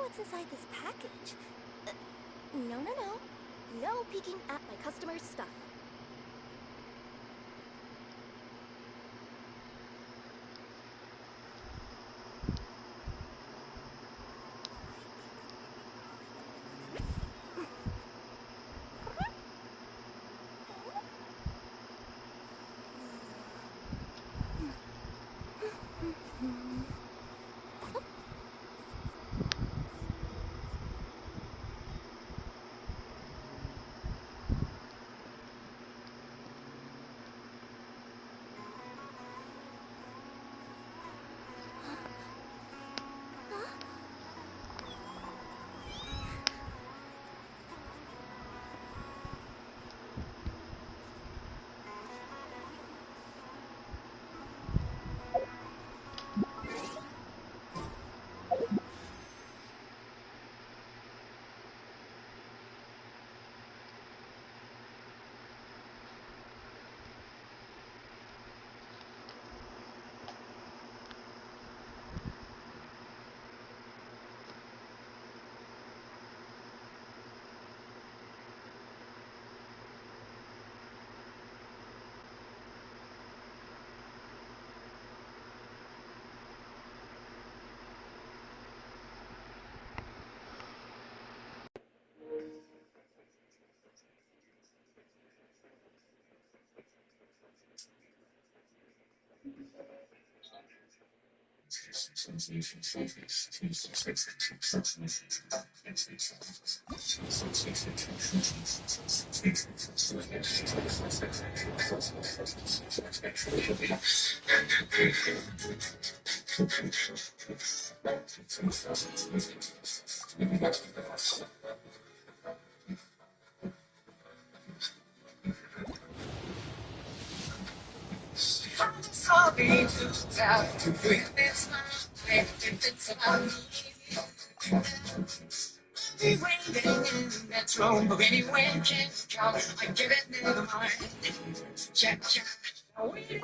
what's inside this package. No. No peeking at my customer's stuff. Sorry to tell you this night, it's about me. Be waiting in that room, but anyway, can't come. I give it never mind. Check. We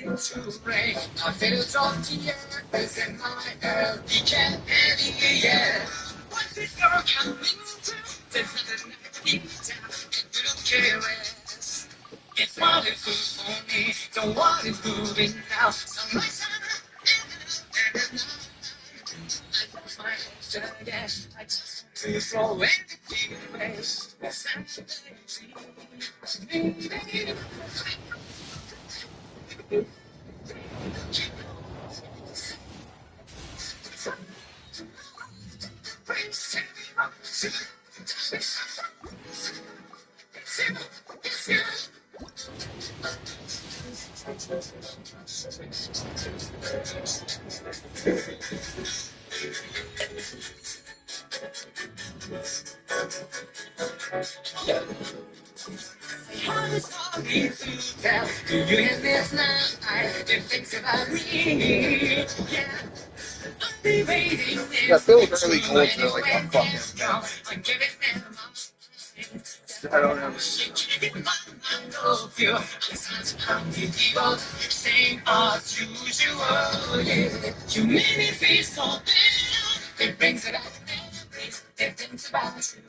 decided to break. I feel it's all tears in my ear. We can't any yeah. What's this girl coming to? There's nothing I can tell. You don't care less. It's what is good for me. So what is moving now? So my son and I lost my head again. I just want to throw everything away. I'm sorry to tell you in this night, you think about me. Yeah. That feels really cool to like a fucking man. I don't know. Same as usual, yeah. You made me feel so bad. It brings it out memories. It thinks about you.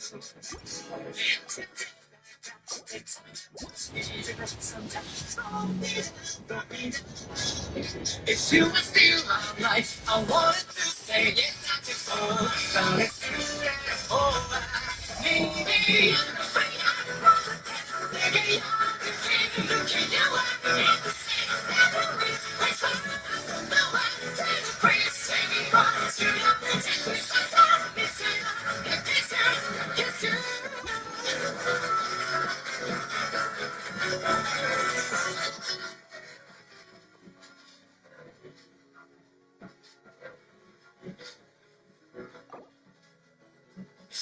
If you were still alive, I wanted to say yes, I just hold. But let's do it over. Maybe I'm afraid I'm wrong. Maybe you're the king. Can you let me in the same memory? Let's go. I don't know what to say. Please say me once. You know the technique. I miss you. I miss you. I miss you.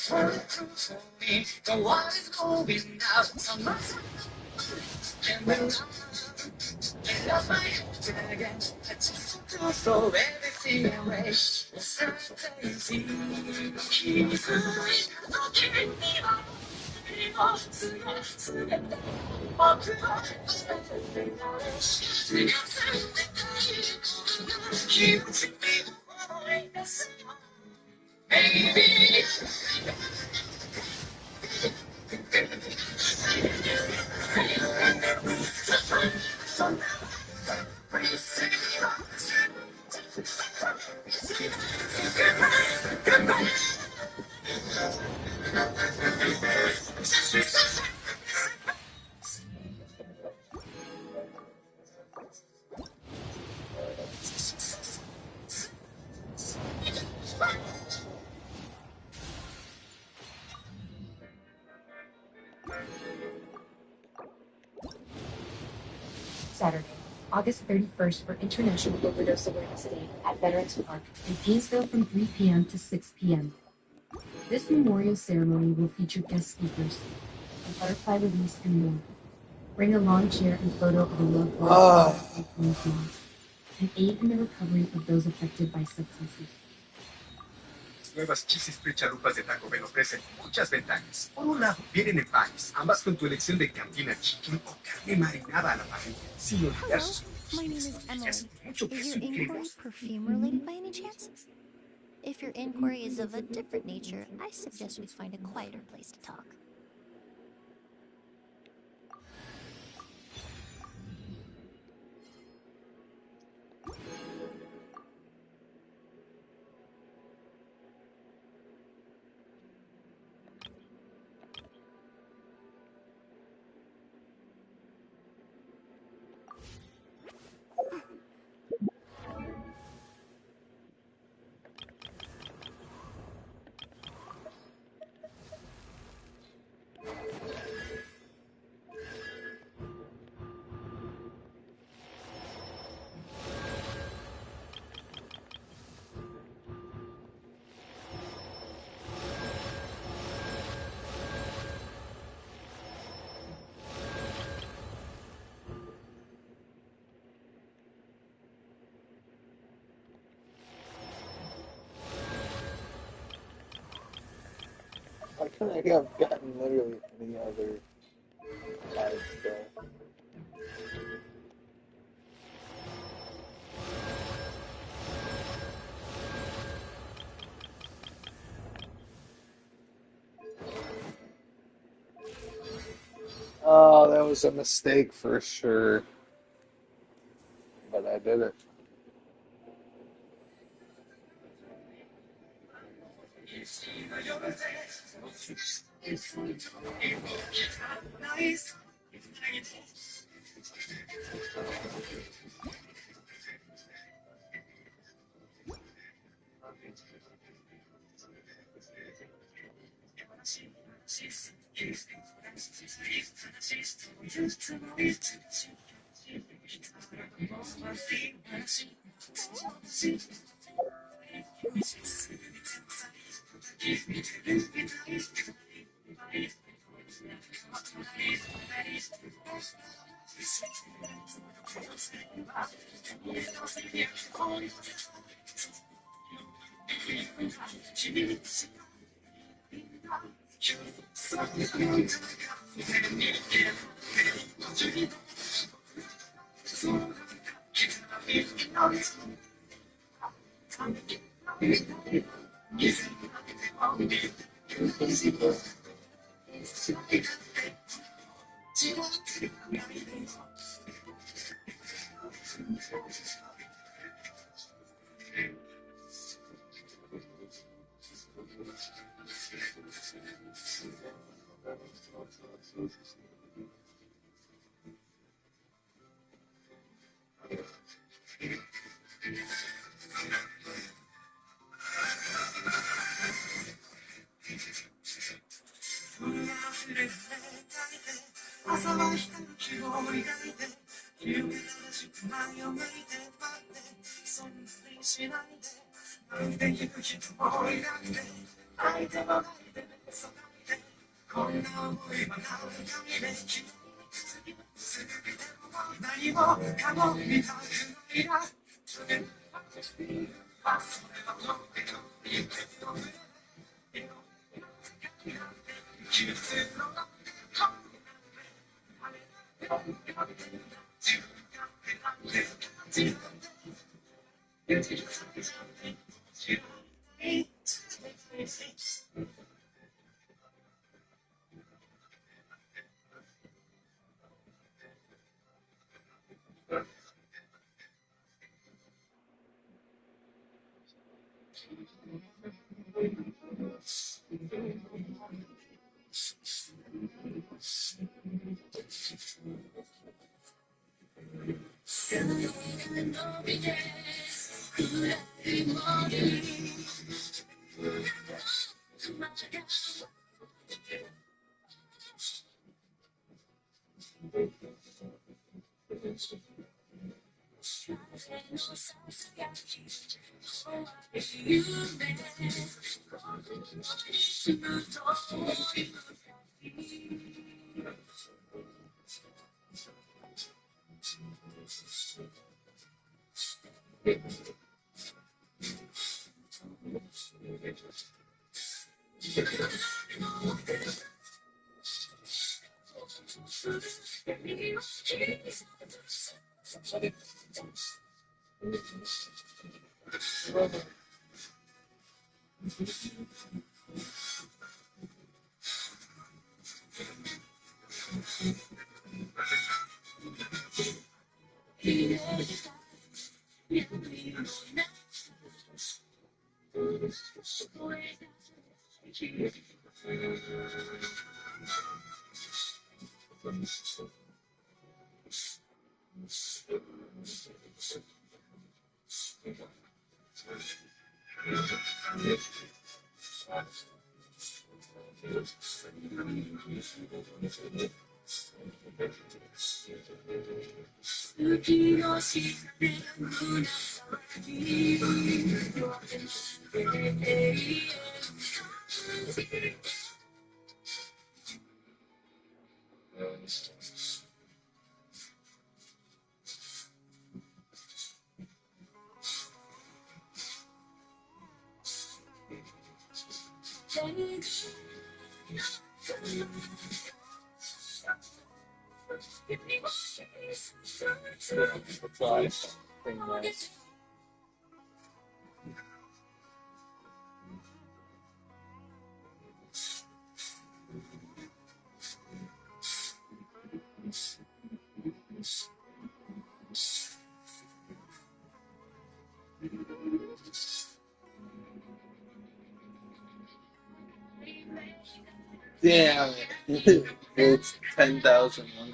For me, the one is going out. Someone and when I lost my head again, I just want to throw everything away. It's not crazy. Keep going, don't give me up. Saturday, August 31st for International Overdose Awareness Day at Veterans Park in Painesville from 3 p.m. to 6 p.m. This memorial ceremony will feature guest speakers, a butterfly release, and more. Bring a lawn chair and photo of a loved one and aid in the recovery of those affected by substances. Nuevas chisis chalupas de Taco Bell ofrecen muchas ventajas. Por un lado, vienen en packs, ambas con tu elección de cantina chicken o carne marinada a la parrilla. Sin olvidar sus My name is Emily. Is your inquiry perfume related by any chance? If your inquiry is of a different nature, I suggest we find a quieter place to talk. I couldn't have gotten literally any other live stuff. Oh, that was a mistake for sure. But I did it. Damn it. It's 10,100.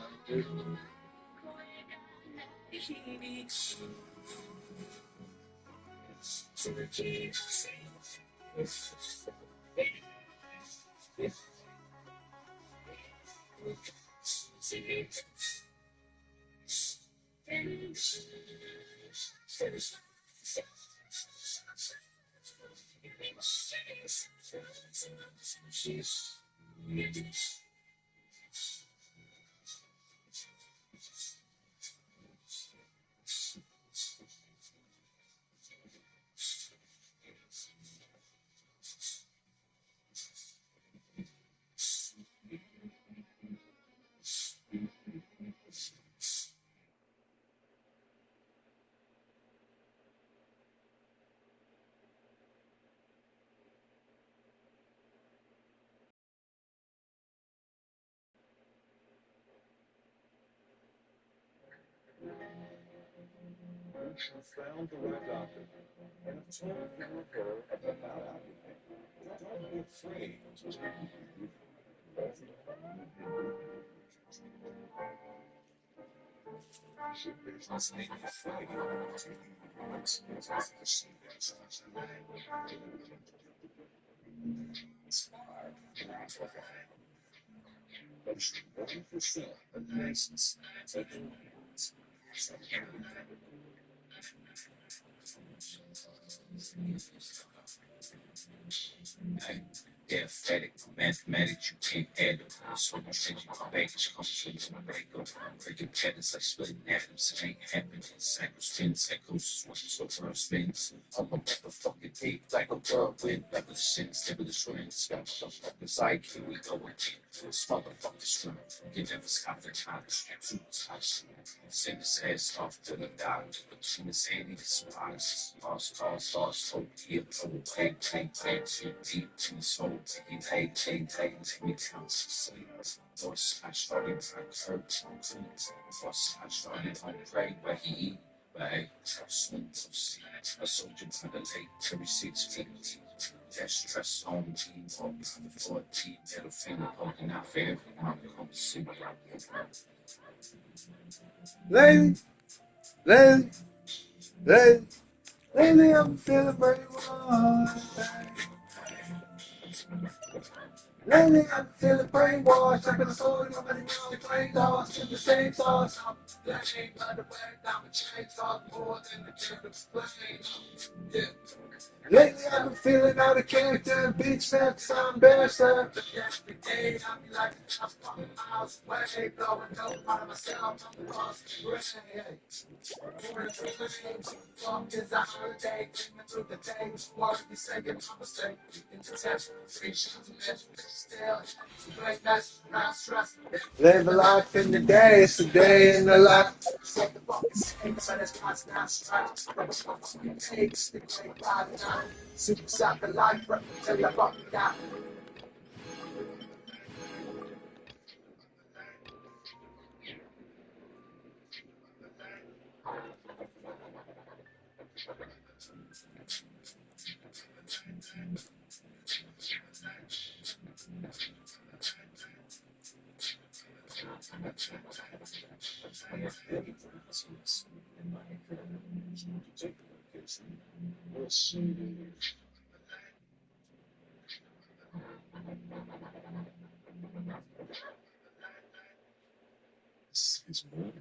Found the right doctor. And have told her about everything. Don't be afraid. Business ain't afraid. Aesthetic, mathematics, you can't add them. So much that you can make it come my break up. Breaking patterns like splitting atoms. It ain't happening. Cycles, spins, echoes, switches, so firm spins. I'm a motherfucking deep like a whirlwind. Like a sin, step of the strings. Got motherfuckers like here we go again. This motherfucking string. You never stop the time. Capsules, house. Send his ass off to the doctor. But she was saying he's honest. Lost, hope, heal, take, too deep, too soul, take, me count, sleep. First, I started, I curved, first, I started, I pray, but he eat. Bags, swings of seeds, a soldier by the lake, 36 feet. That stress on team, on the 14, middle finger poking out for everyone to come see. Lately, lately, lately, lately I'm feeling pretty warm. Lately I'm feeling brainwashed. I've been told nobody really playing dolls in the same sauce. I'm playing by the way down the chain, talk more than the kid explain. Yeah. Lately I've been feeling out of character, beach steps, I'm embarrassed. Every day I be like a chop from miles away, blowing dope out of myself, I'm across the bridge. Talk is a holiday, dreaming through the day, worry be saying I'm mistake, in the test, free shots, still, great mess, not stress. Live a life in the day, it's a day in the life. Set the fucking same, so there's lots not stripes. Rubbish my fucking takes, the great body now. Super soccer life, tell you about me now. This is more.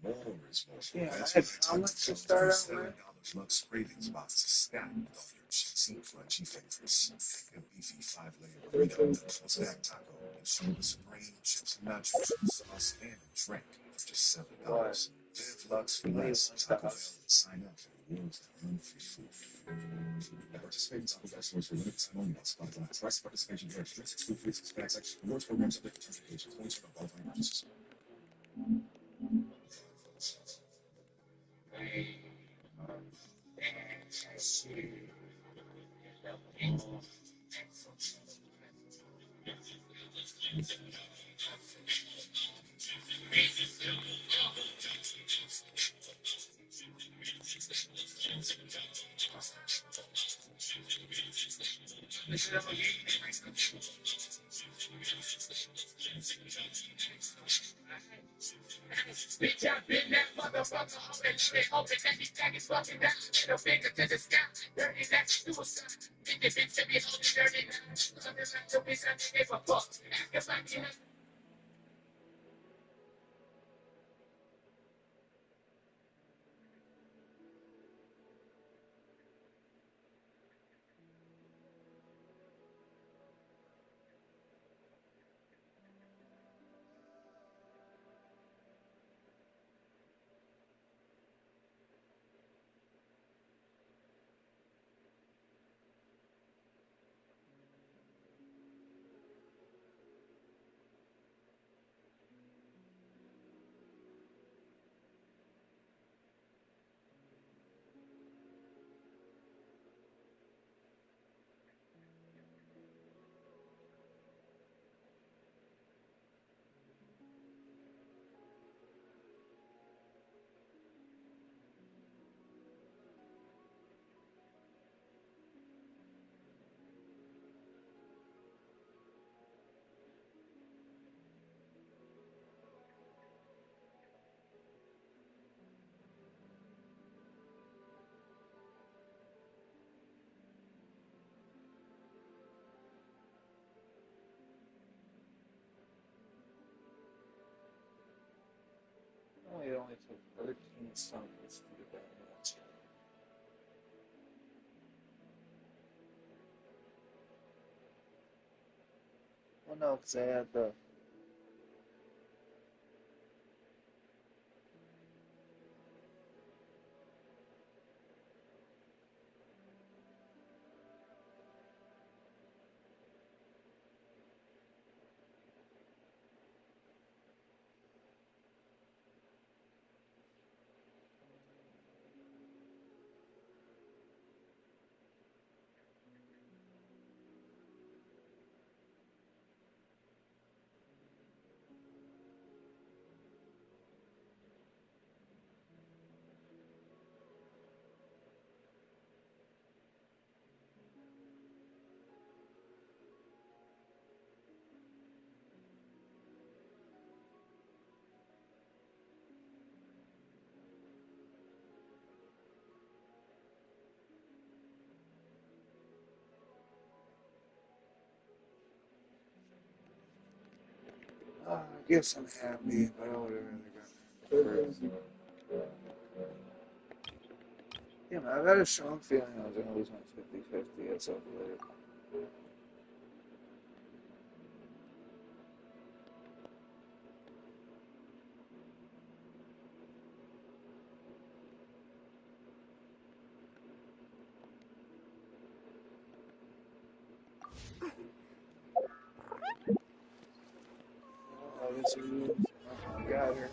More is more. Yeah, That's how much to start out with? $7 Lux Cravings box is stacked with all your juicy, crunchy favorites. Your beefy 5-layer burrito, a snack taco, and shoulder supreme, chips and nachos, sauce, and a drink for just $7. Live Lux for less. Taco Bell and sign up for rewards that earn free food. Participating Taco Bell stores for limited time only. While supplies last. Price participation varies. Drinks exclude free snacks, extra rewards programs, subject to terms and conditions. Points for qualifying purchases. Bitch, I've been that motherfucker, hoping that these faggots fucking down. Middle finger to the sky, dirty, that's suicide. Think the bitch to be holding dirty now. Something like to be something give a fuck. Ask if I can. Oh, it only took 13 seconds to do that. Well, no, because I had the. I guess I'm happy, but I would have rather gotten first. Yeah, man, I've had a strong feeling I was going to lose my 50-50 at some point. Oh, this is... Oh, I got her.